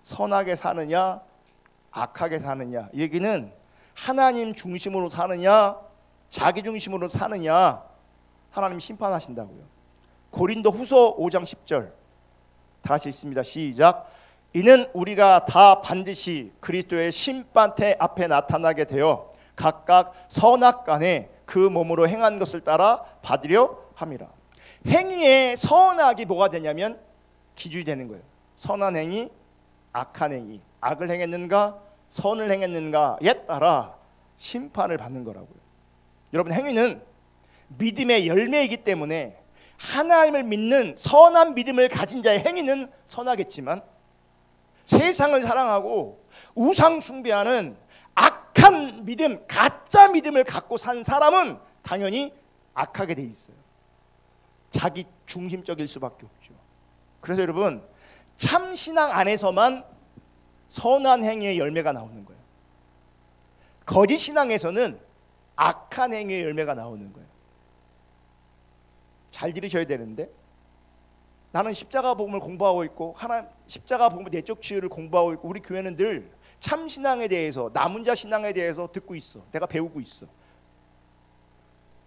선하게 사느냐 악하게 사느냐, 이 얘기는 하나님 중심으로 사느냐 자기 중심으로 사느냐 하나님 심판하신다고요. 고린도 후서 5장 10절 다시 읽습니다. 시작. 이는 우리가 다 반드시 그리스도의 심판대 앞에 나타나게 되어 각각 선악간에 그 몸으로 행한 것을 따라 받으려 함이라. 행위의 선악이 뭐가 되냐면 기준이 되는 거예요. 선한 행위, 악한 행위, 악을 행했는가 선을 행했는가에 따라 심판을 받는 거라고요. 여러분, 행위는 믿음의 열매이기 때문에 하나님을 믿는 선한 믿음을 가진 자의 행위는 선하겠지만 세상을 사랑하고 우상 숭배하는 악한 믿음, 가짜 믿음을 갖고 산 사람은 당연히 악하게 돼 있어요. 자기 중심적일 수밖에 없죠. 그래서 여러분, 참 신앙 안에서만 선한 행위의 열매가 나오는 거예요. 거짓 신앙에서는 악한 행위의 열매가 나오는 거예요. 잘 들으셔야 되는데, 나는 십자가 복음을 공부하고 있고 하나님 십자가 복음의 내적 치유를 공부하고 있고 우리 교회는 늘 참 신앙에 대해서, 남은 자 신앙에 대해서 듣고 있어. 내가 배우고 있어.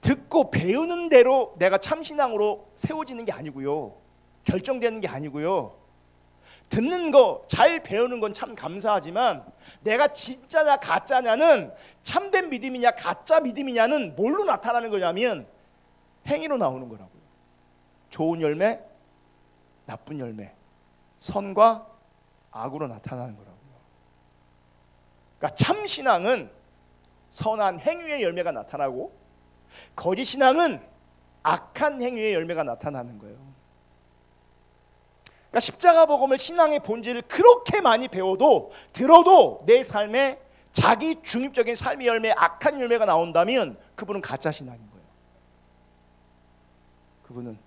듣고 배우는 대로 내가 참 신앙으로 세워지는 게 아니고요, 결정되는 게 아니고요, 듣는 거 잘 배우는 건 참 감사하지만 내가 진짜냐 가짜냐는, 참된 믿음이냐 가짜 믿음이냐는 뭘로 나타나는 거냐면 행위로 나오는 거라고요. 좋은 열매, 나쁜 열매, 선과 악으로 나타나는 거라고요. 그러니까 참 신앙은 선한 행위의 열매가 나타나고 거짓 신앙은 악한 행위의 열매가 나타나는 거예요. 그러니까 십자가 복음을 신앙의 본질을 그렇게 많이 배워도 들어도 내 삶에 자기 중립적인 삶의 열매, 악한 열매가 나온다면 그분은 가짜 신앙인 거예요. 그분은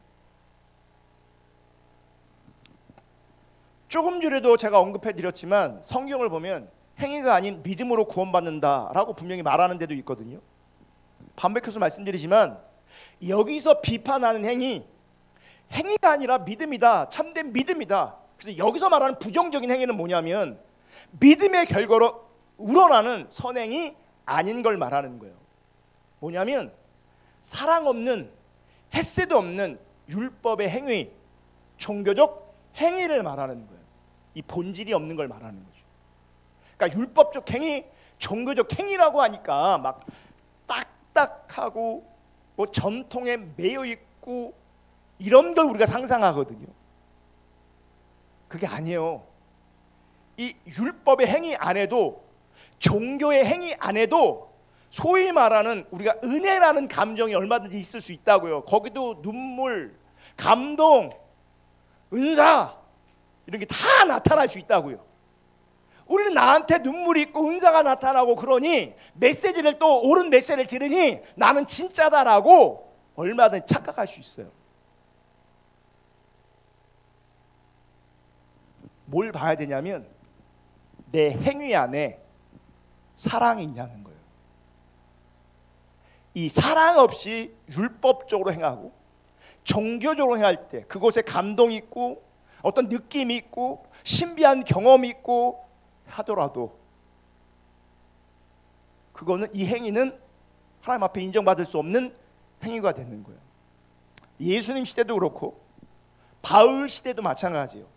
조금 전에도 제가 언급해 드렸지만 성경을 보면 행위가 아닌 믿음으로 구원받는다라고 분명히 말하는 데도 있거든요. 반복해서 말씀드리지만 여기서 비판하는 행위가 아니라 믿음이다, 참된 믿음이다. 그래서 여기서 말하는 부정적인 행위는 뭐냐면 믿음의 결과로 우러나는 선행이 아닌 걸 말하는 거예요. 뭐냐면 사랑 없는, 헤세드 없는 율법의 행위, 종교적 행위를 말하는 거예요. 이 본질이 없는 걸 말하는 거죠. 그러니까 율법적 행위, 종교적 행위라고 하니까 막 딱딱하고 뭐 전통에 매여 있고 이런 걸 우리가 상상하거든요. 그게 아니에요. 이 율법의 행위 안에도, 종교의 행위 안에도 소위 말하는 우리가 은혜라는 감정이 얼마든지 있을 수 있다고요. 거기도 눈물, 감동, 은사 이런 게 다 나타날 수 있다고요. 우리는 나한테 눈물이 있고 은사가 나타나고 그러니 메시지를 또 옳은 메시지를 들으니 나는 진짜다라고 얼마든지 착각할 수 있어요. 뭘 봐야 되냐면 내 행위 안에 사랑이 있냐는 거예요. 이 사랑 없이 율법적으로 행하고 종교적으로 행할 때 그곳에 감동이 있고 어떤 느낌이 있고 신비한 경험이 있고 하더라도 그거는, 이 행위는 하나님 앞에 인정받을 수 없는 행위가 되는 거예요. 예수님 시대도 그렇고 바울 시대도 마찬가지예요.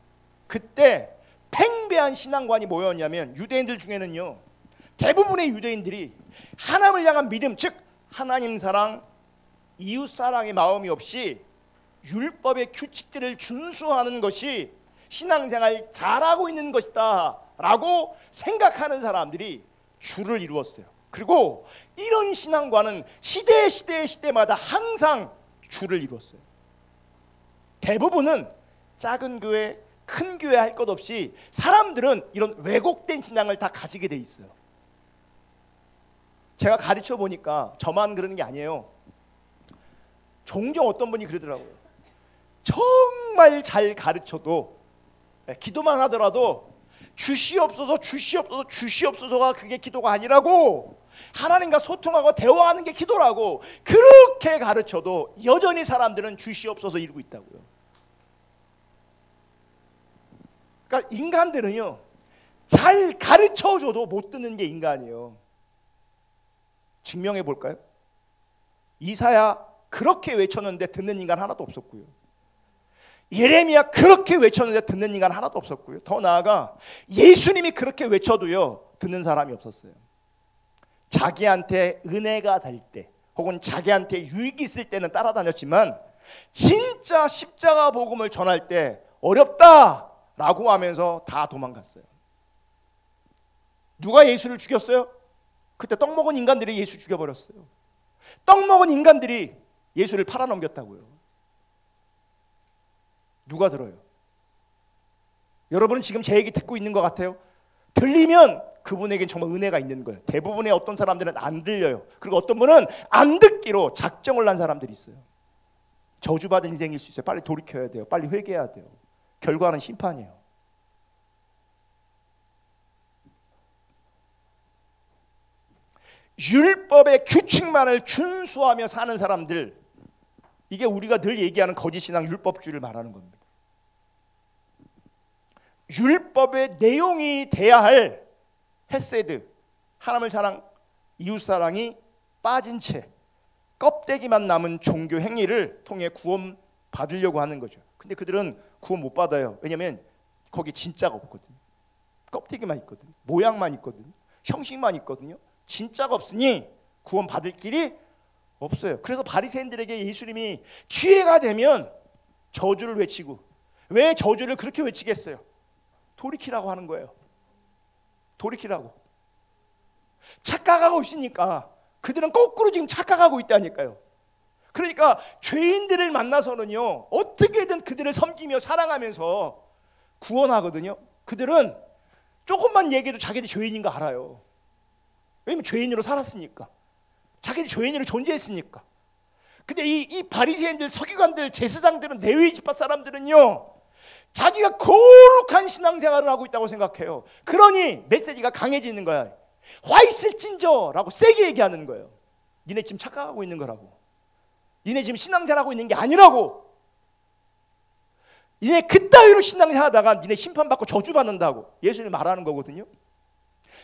그때 팽배한 신앙관이 뭐였냐면 유대인들 중에는요, 대부분의 유대인들이 하나님을 향한 믿음, 즉 하나님 사랑, 이웃 사랑의 마음이 없이 율법의 규칙들을 준수하는 것이 신앙생활 잘하고 있는 것이다 라고 생각하는 사람들이 주를 이루었어요. 그리고 이런 신앙관은 시대마다 항상 주를 이루었어요. 대부분은 작은 교회, 큰 교회 할 것 없이 사람들은 이런 왜곡된 신앙을 다 가지게 돼 있어요. 제가 가르쳐 보니까 저만 그러는 게 아니에요. 종종 어떤 분이 그러더라고요. 정말 잘 가르쳐도, 기도만 하더라도 주시옵소서가 그게 기도가 아니라고, 하나님과 소통하고 대화하는 게 기도라고 그렇게 가르쳐도 여전히 사람들은 주시옵소서 이러고 있다고요. 그러니까 인간들은요, 잘 가르쳐줘도 못 듣는 게 인간이에요. 증명해 볼까요? 이사야 그렇게 외쳤는데 듣는 인간 하나도 없었고요. 예레미야 그렇게 외쳤는데 듣는 인간 하나도 없었고요. 더 나아가 예수님이 그렇게 외쳐도요, 듣는 사람이 없었어요. 자기한테 은혜가 될 때 혹은 자기한테 유익이 있을 때는 따라다녔지만 진짜 십자가 복음을 전할 때 어렵다라고 하면서 다 도망갔어요. 누가 예수를 죽였어요? 그때 떡 먹은 인간들이 예수 죽여버렸어요. 떡 먹은 인간들이 예수를 팔아넘겼다고요. 누가 들어요? 여러분은 지금 제 얘기 듣고 있는 것 같아요? 들리면 그분에겐 정말 은혜가 있는 거예요. 대부분의 어떤 사람들은 안 들려요. 그리고 어떤 분은 안 듣기로 작정을 한 사람들이 있어요. 저주받은 인생일 수 있어요. 빨리 돌이켜야 돼요. 빨리 회개해야 돼요. 결과는 심판이에요. 율법의 규칙만을 준수하며 사는 사람들, 이게 우리가 늘 얘기하는 거짓신앙 율법주의를 말하는 겁니다. 율법의 내용이 돼야 할 헤세드, 하나님을 사랑, 이웃 사랑이 빠진 채 껍데기만 남은 종교 행위를 통해 구원 받으려고 하는 거죠. 근데 그들은 구원 못 받아요. 왜냐하면 거기 진짜가 없거든요. 껍데기만 있거든요. 모양만 있거든요. 형식만 있거든요. 진짜가 없으니 구원 받을 길이 없어요. 그래서 바리새인들에게 예수님이 기회가 되면 저주를 외치고, 왜 저주를 그렇게 외치겠어요? 돌이키라고 하는 거예요. 돌이키라고. 착각하고 있으니까 그들은 거꾸로 지금 착각하고 있다니까요. 그러니까 죄인들을 만나서는요, 어떻게든 그들을 섬기며 사랑하면서 구원하거든요. 그들은 조금만 얘기해도 자기들이 죄인인 거 알아요. 왜냐면 죄인으로 살았으니까, 자기들이 죄인으로 존재했으니까. 근데 이 바리새인들, 서기관들, 제사장들은, 레위 지파 사람들은요, 자기가 거룩한 신앙생활을 하고 있다고 생각해요. 그러니 메시지가 강해지는 거야. 화 있을진저 라고 세게 얘기하는 거예요. 니네 지금 착각하고 있는 거라고. 니네 지금 신앙생활하고 있는 게 아니라고. 니네 그따위로 신앙생활하다가 니네 심판받고 저주받는다고 예수님이 말하는 거거든요.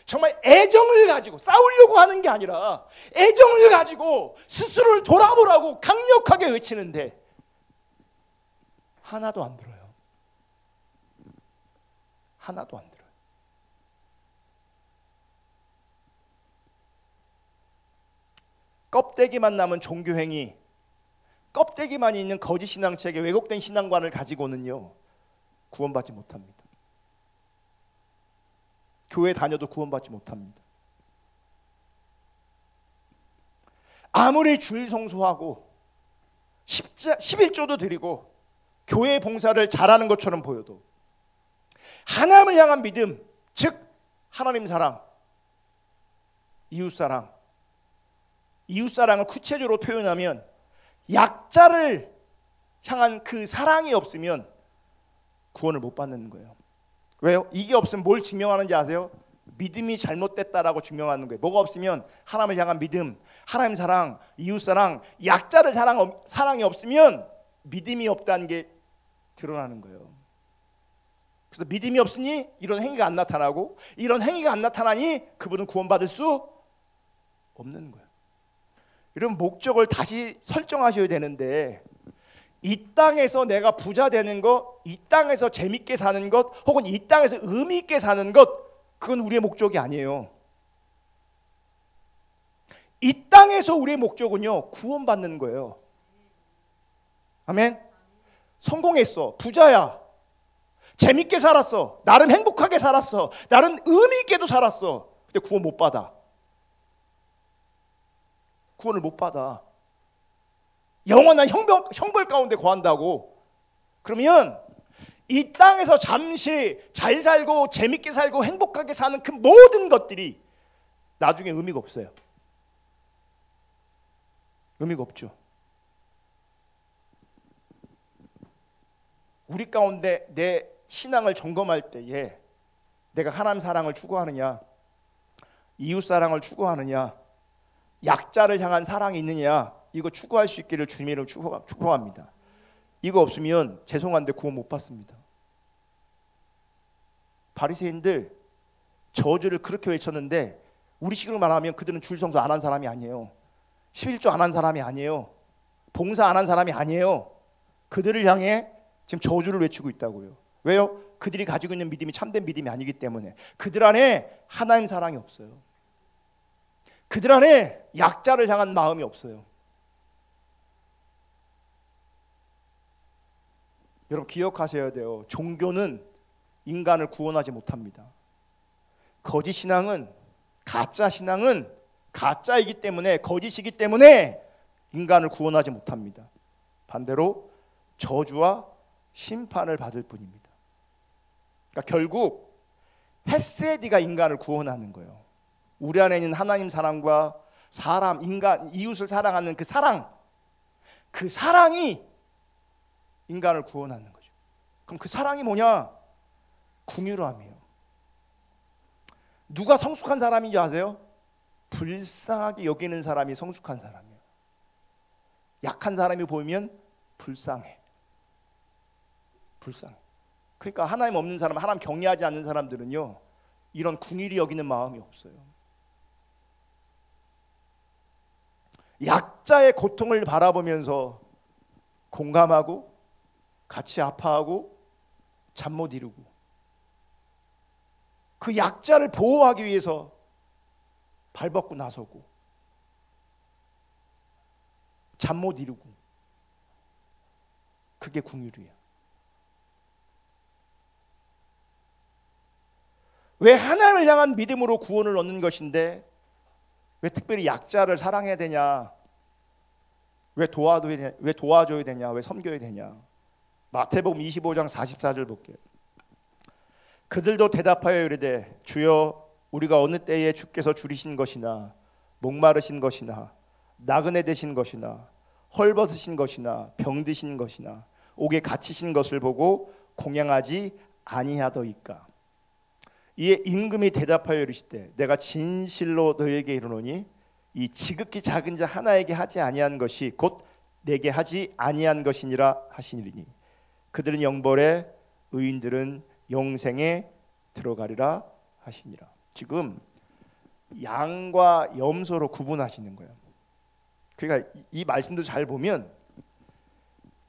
정말 애정을 가지고 싸우려고 하는 게 아니라 애정을 가지고 스스로를 돌아보라고 강력하게 외치는데 하나도 안 들어요. 하나도 안 들어요. 껍데기만 남은 종교행위, 껍데기만 있는 거짓 신앙체계, 왜곡된 신앙관을 가지고는요 구원받지 못합니다. 교회 다녀도 구원받지 못합니다. 아무리 주일 성수하고 11조도 드리고 교회 봉사를 잘하는 것처럼 보여도 하나님을 향한 믿음, 즉 하나님 사랑, 이웃사랑을 구체적으로 표현하면 약자를 향한 그 사랑이 없으면 구원을 못 받는 거예요. 왜요? 이게 없으면 뭘 증명하는지 아세요? 믿음이 잘못됐다라고 증명하는 거예요. 뭐가 없으면 하나님을 향한 믿음, 하나님 사랑, 이웃 사랑, 약자를 사랑이 없으면 믿음이 없다는 게 드러나는 거예요. 그래서 믿음이 없으니 이런 행위가 안 나타나고, 이런 행위가 안 나타나니 그분은 구원받을 수 없는 거예요. 이런 목적을 다시 설정하셔야 되는데, 이 땅에서 내가 부자 되는 것, 이 땅에서 재밌게 사는 것, 혹은 이 땅에서 의미 있게 사는 것, 그건 우리의 목적이 아니에요. 이 땅에서 우리의 목적은요 구원받는 거예요. 아멘. 성공했어, 부자야, 재밌게 살았어, 나름 행복하게 살았어, 나름 의미 있게도 살았어. 근데 구원 못 받아. 구원을 못 받아. 영원한 형벌 가운데 거한다고. 그러면 이 땅에서 잠시 잘 살고 재밌게 살고 행복하게 사는 그 모든 것들이 나중에 의미가 없어요. 의미가 없죠. 우리 가운데 내 신앙을 점검할 때에 내가 하나님 사랑을 추구하느냐, 이웃 사랑을 추구하느냐, 약자를 향한 사랑이 있느냐, 이거 추구할 수 있기를 주님의 이름으로 축복합니다. 이거 없으면 죄송한데 구원 못 받습니다. 바리새인들 저주를 그렇게 외쳤는데 우리식으로 말하면 그들은 줄 성수 안 한 사람이 아니에요. 11조 안 한 사람이 아니에요. 봉사 안 한 사람이 아니에요. 그들을 향해 지금 저주를 외치고 있다고요. 왜요? 그들이 가지고 있는 믿음이 참된 믿음이 아니기 때문에. 그들 안에 하나님 사랑이 없어요. 그들 안에 약자를 향한 마음이 없어요. 여러분 기억하셔야 돼요. 종교는 인간을 구원하지 못합니다. 거짓 신앙은, 가짜 신앙은 가짜이기 때문에, 거짓이기 때문에 인간을 구원하지 못합니다. 반대로 저주와 심판을 받을 뿐입니다. 그러니까 결국 헤세디가 인간을 구원하는 거예요. 우리 안에 있는 하나님 사랑과 사람, 인간, 이웃을 사랑하는 그 사랑이 인간을 구원하는 거죠. 그럼 그 사랑이 뭐냐? 긍휼함이에요. 누가 성숙한 사람인지 아세요? 불쌍하게 여기는 사람이 성숙한 사람이에요. 약한 사람이 보이면 불쌍해. 그러니까 하나님 없는 사람, 하나님 경외하지 않는 사람들은요 이런 긍휼히 여기는 마음이 없어요. 약자의 고통을 바라보면서 공감하고 같이 아파하고 잠 못 이루고, 그 약자를 보호하기 위해서 발벗고 나서고 잠 못 이루고, 그게 긍휼이에요. 왜 하나님을 향한 믿음으로 구원을 얻는 것인데 왜 특별히 약자를 사랑해야 되냐, 왜 도와줘야 되냐, 왜 섬겨야 되냐. 마태복음 25장 44절 볼게요. 그들도 대답하여 이르되 주여 우리가 어느 때에 주께서 줄이신 것이나 목마르신 것이나 나그네 되신 것이나 헐벗으신 것이나 병드신 것이나 옥에 갇히신 것을 보고 공양하지 아니하더이까. 이에 임금이 대답하여 이르시되 내가 진실로 너에게 이르노니 이 지극히 작은 자 하나에게 하지 아니한 것이 곧 내게 하지 아니한 것이니라 하시니니 그들은 영벌에 의인들은 영생에 들어가리라 하시니라. 지금 양과 염소로 구분하시는 거예요. 그러니까 이 말씀도 잘 보면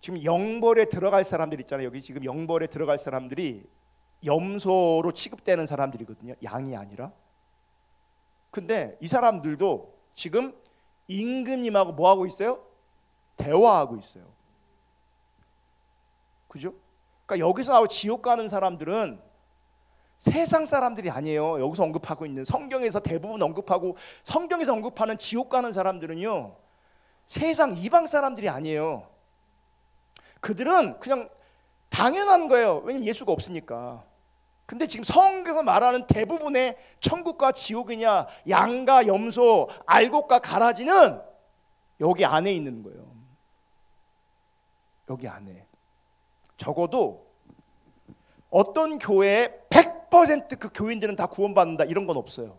지금 영벌에 들어갈 사람들 있잖아요. 여기 지금 영벌에 들어갈 사람들이 염소로 취급되는 사람들이거든요. 양이 아니라. 근데 이 사람들도 지금 임금님하고 뭐 하고 있어요? 대화하고 있어요. 그죠? 그러니까 여기서 나오고 지옥 가는 사람들은 세상 사람들이 아니에요. 여기서 언급하고 있는 성경에서 대부분 언급하고 성경에서 언급하는 지옥 가는 사람들은요, 세상 이방 사람들이 아니에요. 그들은 그냥 당연한 거예요. 왜냐면 예수가 없으니까. 근데 지금 성경에서 말하는 대부분의 천국과 지옥이냐, 양과 염소, 알곡과 가라지는 여기 안에 있는 거예요. 여기 안에. 적어도 어떤 교회에 100% 그 교인들은 다 구원받는다 이런 건 없어요.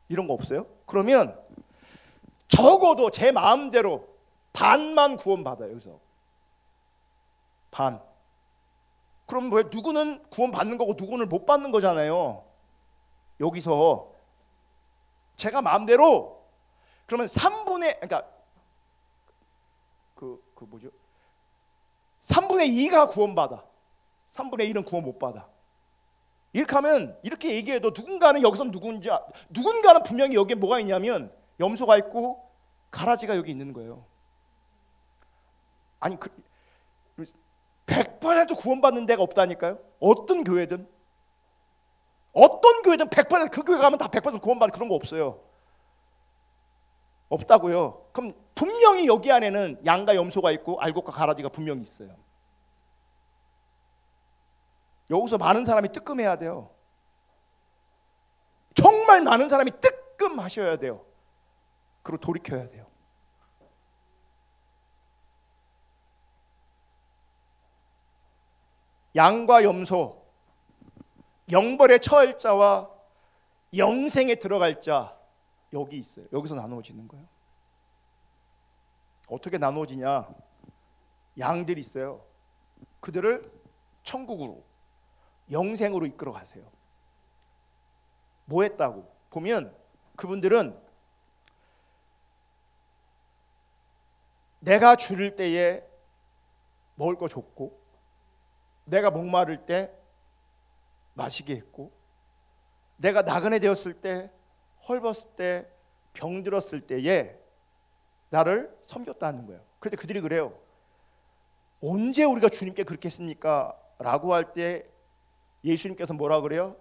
이런 거 없어요? 그러면 적어도 제 마음대로 반만 구원받아요. 여기서 반. 그럼 왜 누구는 구원받는 거고 누구는 못 받는 거잖아요. 여기서 제가 마음대로 그러면 3분의 그러니까 그 뭐죠? 3분의 2가 구원받아. 3분의 1은 구원 못 받아. 이렇게 하면 이렇게 얘기해도 누군가는 여기서 누군가는 분명히 여기에 뭐가 있냐면 염소가 있고 가라지가 여기 있는 거예요. 아니 100% 구원받는 데가 없다니까요. 어떤 교회든 100% 그 교회 가면 다 100% 구원받는 그런 거 없어요. 없다고요. 그럼 분명히 여기 안에는 양과 염소가 있고 알곡과 가라지가 분명히 있어요. 여기서 많은 사람이 뜨끔해야 돼요. 정말 많은 사람이 뜨끔하셔야 돼요. 그리고 돌이켜야 돼요. 양과 염소, 영벌에 처할 자와 영생에 들어갈 자 여기 있어요. 여기서 나누어지는 거예요. 어떻게 나누어지냐? 양들이 있어요. 그들을 천국으로, 영생으로 이끌어 가세요. 뭐 했다고? 보면 그분들은 내가 줄일 때에 먹을 거 줬고, 내가 목마를 때 마시게 했고, 내가 나그네 되었을 때, 헐벗을 때, 병들었을 때에 나를 섬겼다는 거예요. 그런데 그들이 그래요. 언제 우리가 주님께 그렇게 했습니까? 라고 할 때 예수님께서 뭐라 그래요?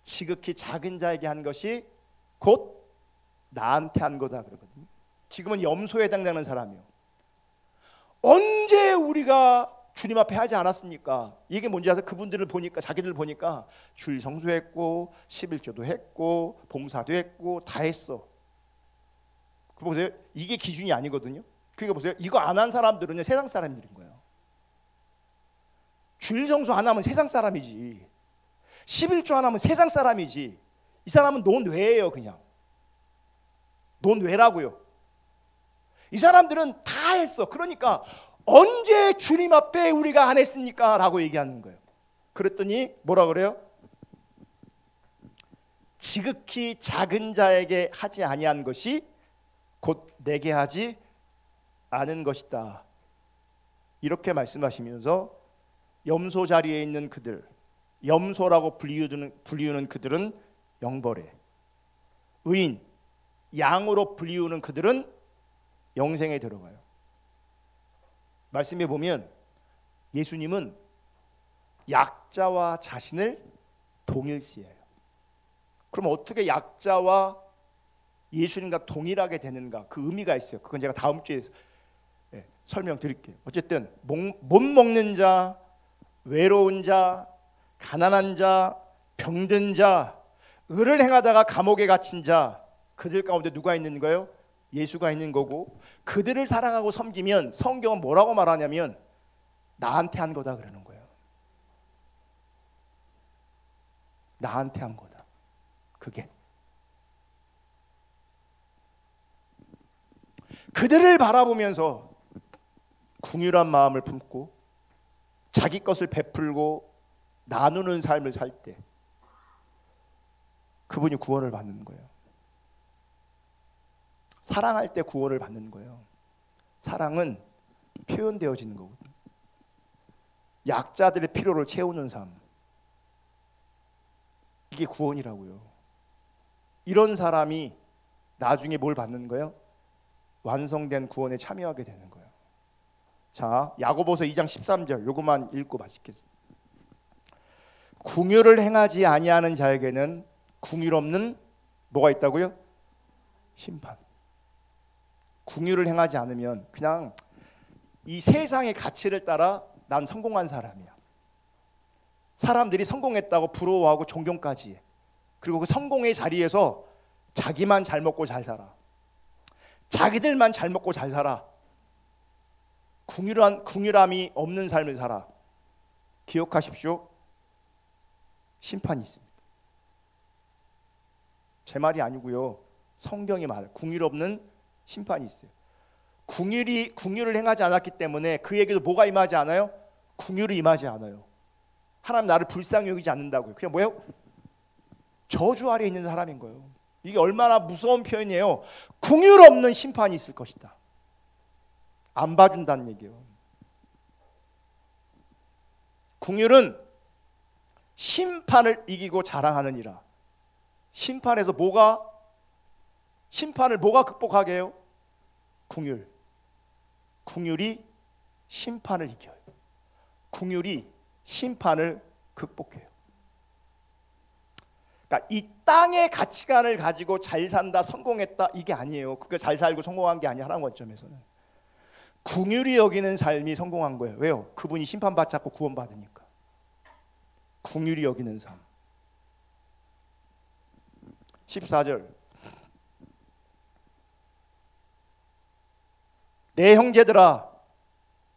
지극히 작은 자에게 한 것이 곧 나한테 한 거다 그러거든요. 지금은 염소에 해당되는 사람이요. 언제 우리가 주님 앞에 하지 않았습니까? 이게 뭔지 아세요? 그분들을 보니까 자기들 보니까 주일 성수했고 11조도 했고 봉사도 했고 다 했어. 그 보세요. 이게 기준이 아니거든요. 그러니까 보세요. 이거 안 한 사람들은 세상 사람들인 거예요. 주일 성수 안 하면 세상 사람이지. 11조 안 하면 세상 사람이지. 이 사람은 논외예요. 그냥 논외라고요. 이 사람들은 다 했어. 그러니까 언제 주님 앞에 우리가 안 했습니까? 라고 얘기하는 거예요. 그랬더니 뭐라 그래요? 지극히 작은 자에게 하지 아니한 것이 곧 내게 하지 않은 것이다. 이렇게 말씀하시면서 염소 자리에 있는 그들, 염소라고 불리우는 그들은 영벌에, 의인, 양으로 불리우는 그들은 영생에 들어가요. 말씀해 보면 예수님은 약자와 자신을 동일시해요. 그럼 어떻게 약자와 예수님과 동일하게 되는가? 그 의미가 있어요. 그건 제가 다음 주에 설명드릴게요. 어쨌든 못 먹는 자, 외로운 자, 가난한 자, 병든 자, 의를 행하다가 감옥에 갇힌 자, 그들 가운데 누가 있는 거예요? 예수가 있는 거고, 그들을 사랑하고 섬기면 성경은 뭐라고 말하냐면 나한테 한 거다 그러는 거예요. 나한테 한 거다. 그게 그들을 바라보면서 긍휼한 마음을 품고 자기 것을 베풀고 나누는 삶을 살 때 그분이 구원을 받는 거예요. 사랑할 때 구원을 받는 거예요. 사랑은 표현되어지는 거거든요. 약자들의 필요를 채우는 삶, 이게 구원이라고요. 이런 사람이 나중에 뭘 받는 거예요? 완성된 구원에 참여하게 되는 거예요. 자, 야고보서 2장 13절 요것만 읽고 마치겠습니다. 긍휼을 행하지 아니하는 자에게는 긍휼 없는 뭐가 있다고요? 심판. 긍휼을 행하지 않으면 그냥 이 세상의 가치를 따라 난 성공한 사람이야. 사람들이 성공했다고 부러워하고 존경까지 해. 그리고 그 성공의 자리에서 자기만 잘 먹고 잘 살아. 자기들만 잘 먹고 잘 살아. 긍휼함이 없는 삶을 살아. 기억하십시오. 심판이 있습니다. 제 말이 아니고요. 성경이 말해요. 긍휼 없는 심판이 있어요. 긍휼을 행하지 않았기 때문에 그에게도 뭐가 임하지 않아요? 긍휼이 임하지 않아요. 하나님 나를 불쌍히 여기지 않는다고요. 그냥 뭐예요? 저주 아래 있는 사람인 거예요. 이게 얼마나 무서운 표현이에요. 긍휼 없는 심판이 있을 것이다. 안 봐준다는 얘기예요. 긍휼은 심판을 이기고 자랑하느니라. 심판에서 심판을 뭐가 극복하게 해요? 긍휼. 긍휼이 심판을 이겨요. 긍휼이 심판을 극복해요. 그러니까 이 땅의 가치관을 가지고 잘 산다, 성공했다 이게 아니에요. 그게 잘 살고 성공한 게 아니야. 하나님 관점에서는 긍휼히 여기는 삶이 성공한 거예요. 왜요? 그분이 심판받지 않고 구원받으니까. 긍휼히 여기는 삶. 14절 내 형제들아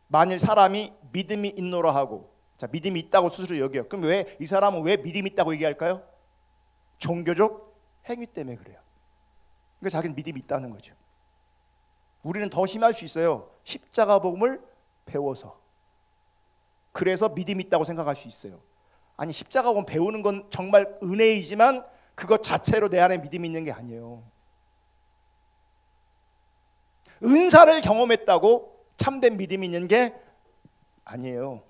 만일 사람이 믿음이 있노라 하고, 자, 믿음이 있다고 스스로 여겨요. 그럼 왜 이 사람은 왜 믿음이 있다고 얘기할까요? 종교적 행위 때문에 그래요. 그러니까 자기는 믿음이 있다는 거죠. 우리는 더 심할 수 있어요. 십자가 복음을 배워서. 그래서 믿음이 있다고 생각할 수 있어요. 아니, 십자가 복음 배우는 건 정말 은혜이지만 그것 자체로 내 안에 믿음이 있는 게 아니에요. 은사를 경험했다고 참된 믿음이 있는 게 아니에요.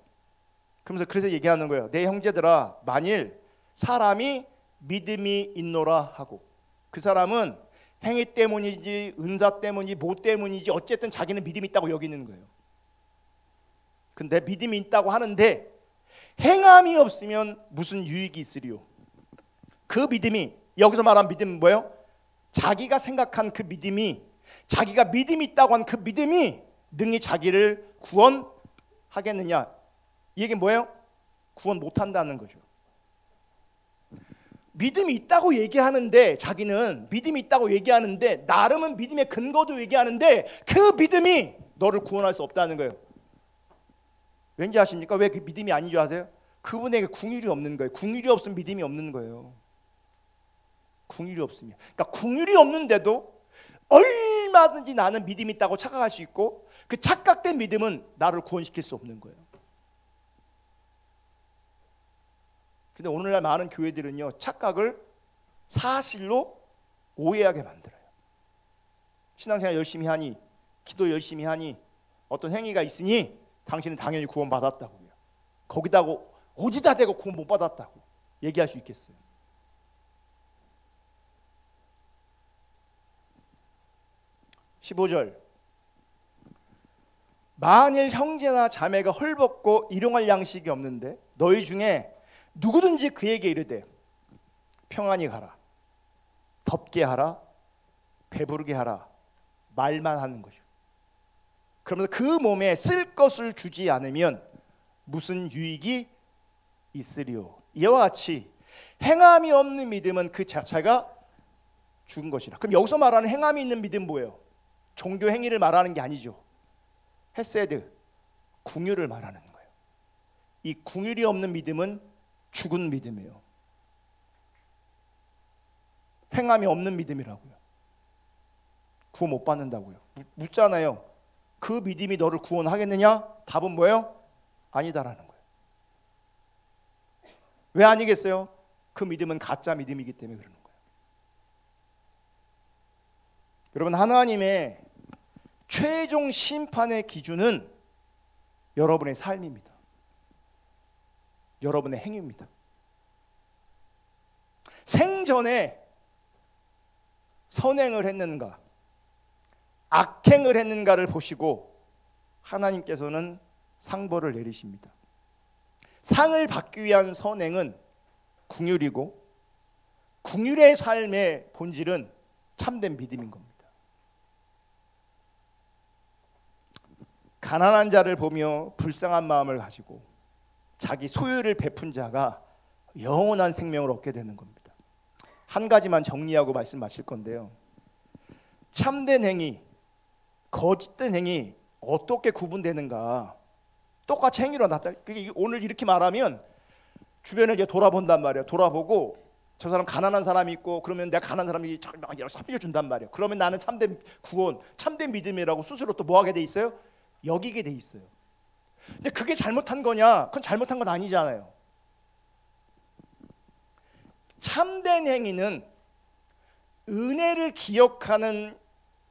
그래서 얘기하는 거예요. 내 형제들아 만일 사람이 믿음이 있노라 하고, 그 사람은 행위 때문이지 은사 때문이지 뭐 때문이지 어쨌든 자기는 믿음이 있다고 여기는 거예요. 근데 믿음이 있다고 하는데 행함이 없으면 무슨 유익이 있으리요? 그 믿음이, 여기서 말한 믿음은 뭐예요? 자기가 생각한 그 믿음이, 자기가 믿음이 있다고 한 그 믿음이 능히 자기를 구원하겠느냐? 이 얘기는 뭐예요? 구원 못한다는 거죠. 믿음이 있다고 얘기하는데, 자기는 믿음이 있다고 얘기하는데 나름은 믿음의 근거도 얘기하는데 그 믿음이 너를 구원할 수 없다는 거예요. 왠지 아십니까? 왜 그 믿음이 아닌 줄 아세요? 그분에게 긍휼이 없는 거예요. 긍휼이 없으면 믿음이 없는 거예요. 긍휼이 없으면. 그러니까 긍휼이 없는데도 얼마든지 나는 믿음이 있다고 착각할 수 있고, 그 착각된 믿음은 나를 구원시킬 수 없는 거예요. 근데 오늘날 많은 교회들은요, 착각을 사실로 오해하게 만들어요. 신앙생활 열심히 하니, 기도 열심히 하니, 어떤 행위가 있으니 당신은 당연히 구원받았다고요. 거기다가 어디다 대고 구원 못 받았다고 얘기할 수 있겠어요. (15절) 만일 형제나 자매가 헐벗고 일용할 양식이 없는데 너희 중에 누구든지 그에게 이르되 평안히 가라, 덥게 하라, 배부르게 하라 말만 하는 거죠. 그러면서 그 몸에 쓸 것을 주지 않으면 무슨 유익이 있으리요? 이와 같이 행함이 없는 믿음은 그 자체가 죽은 것이라. 그럼 여기서 말하는 행함이 있는 믿음 뭐예요? 종교 행위를 말하는 게 아니죠. 헤세드, 긍휼을 말하는 거예요. 이 긍휼이 없는 믿음은 죽은 믿음이에요. 행함이 없는 믿음이라고요. 구원 못 받는다고요. 묻잖아요. 그 믿음이 너를 구원하겠느냐? 답은 뭐예요? 아니다라는 거예요. 왜 아니겠어요? 그 믿음은 가짜 믿음이기 때문에 그러는 거예요. 여러분, 하나님의 최종 심판의 기준은 여러분의 삶입니다. 여러분의 행위입니다. 생전에 선행을 했는가, 악행을 했는가를 보시고 하나님께서는 상벌을 내리십니다. 상을 받기 위한 선행은 긍휼이고, 긍휼의 삶의 본질은 참된 믿음인 겁니다. 가난한 자를 보며 불쌍한 마음을 가지고 자기 소유를 베푼 자가 영원한 생명을 얻게 되는 겁니다. 한 가지만 정리하고 말씀 마칠 건데요. 참된 행위, 거짓된 행위 어떻게 구분되는가? 똑같이 행위로 나타나. 오늘 이렇게 말하면 주변에 이제 돌아본단 말이에요. 돌아보고 저 사람 가난한 사람이 있고 그러면 내가 가난한 사람이 살려준단 말이에요. 그러면 나는 참된 구원, 참된 믿음이라고 스스로 또 뭐 하게 돼 있어요? 여기게 돼 있어요. 근데 그게 잘못한 거냐? 그건 잘못한 건 아니잖아요. 참된 행위는 은혜를 기억하는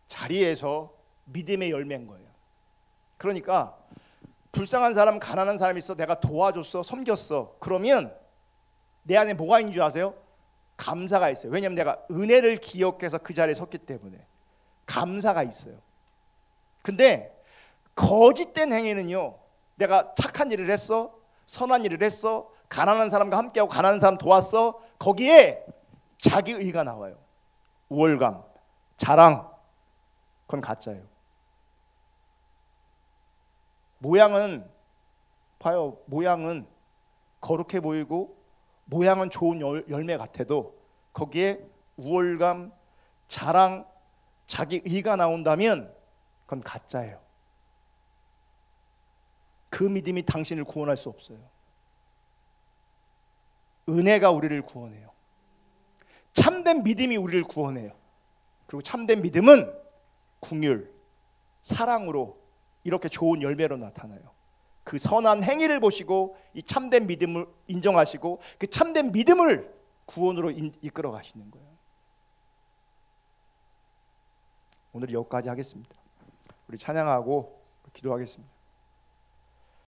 자리에서 믿음의 열매인 거예요. 그러니까 불쌍한 사람, 가난한 사람이 있어, 내가 도와줬어, 섬겼어. 그러면 내 안에 뭐가 있는 줄 아세요? 감사가 있어요. 왜냐하면 내가 은혜를 기억해서 그 자리에 섰기 때문에 감사가 있어요. 근데 거짓된 행위는요, 내가 착한 일을 했어, 선한 일을 했어, 가난한 사람과 함께하고 가난한 사람 도왔어, 거기에 자기 의가 나와요. 우월감, 자랑, 그건 가짜예요. 모양은 봐요. 모양은 거룩해 보이고 모양은 좋은 열매 같아도 거기에 우월감, 자랑, 자기 의가 나온다면 그건 가짜예요. 그 믿음이 당신을 구원할 수 없어요. 은혜가 우리를 구원해요. 참된 믿음이 우리를 구원해요. 그리고 참된 믿음은 긍휼, 사랑으로 이렇게 좋은 열매로 나타나요. 그 선한 행위를 보시고 이 참된 믿음을 인정하시고 그 참된 믿음을 구원으로 이끌어 가시는 거예요. 오늘 여기까지 하겠습니다. 우리 찬양하고 기도하겠습니다.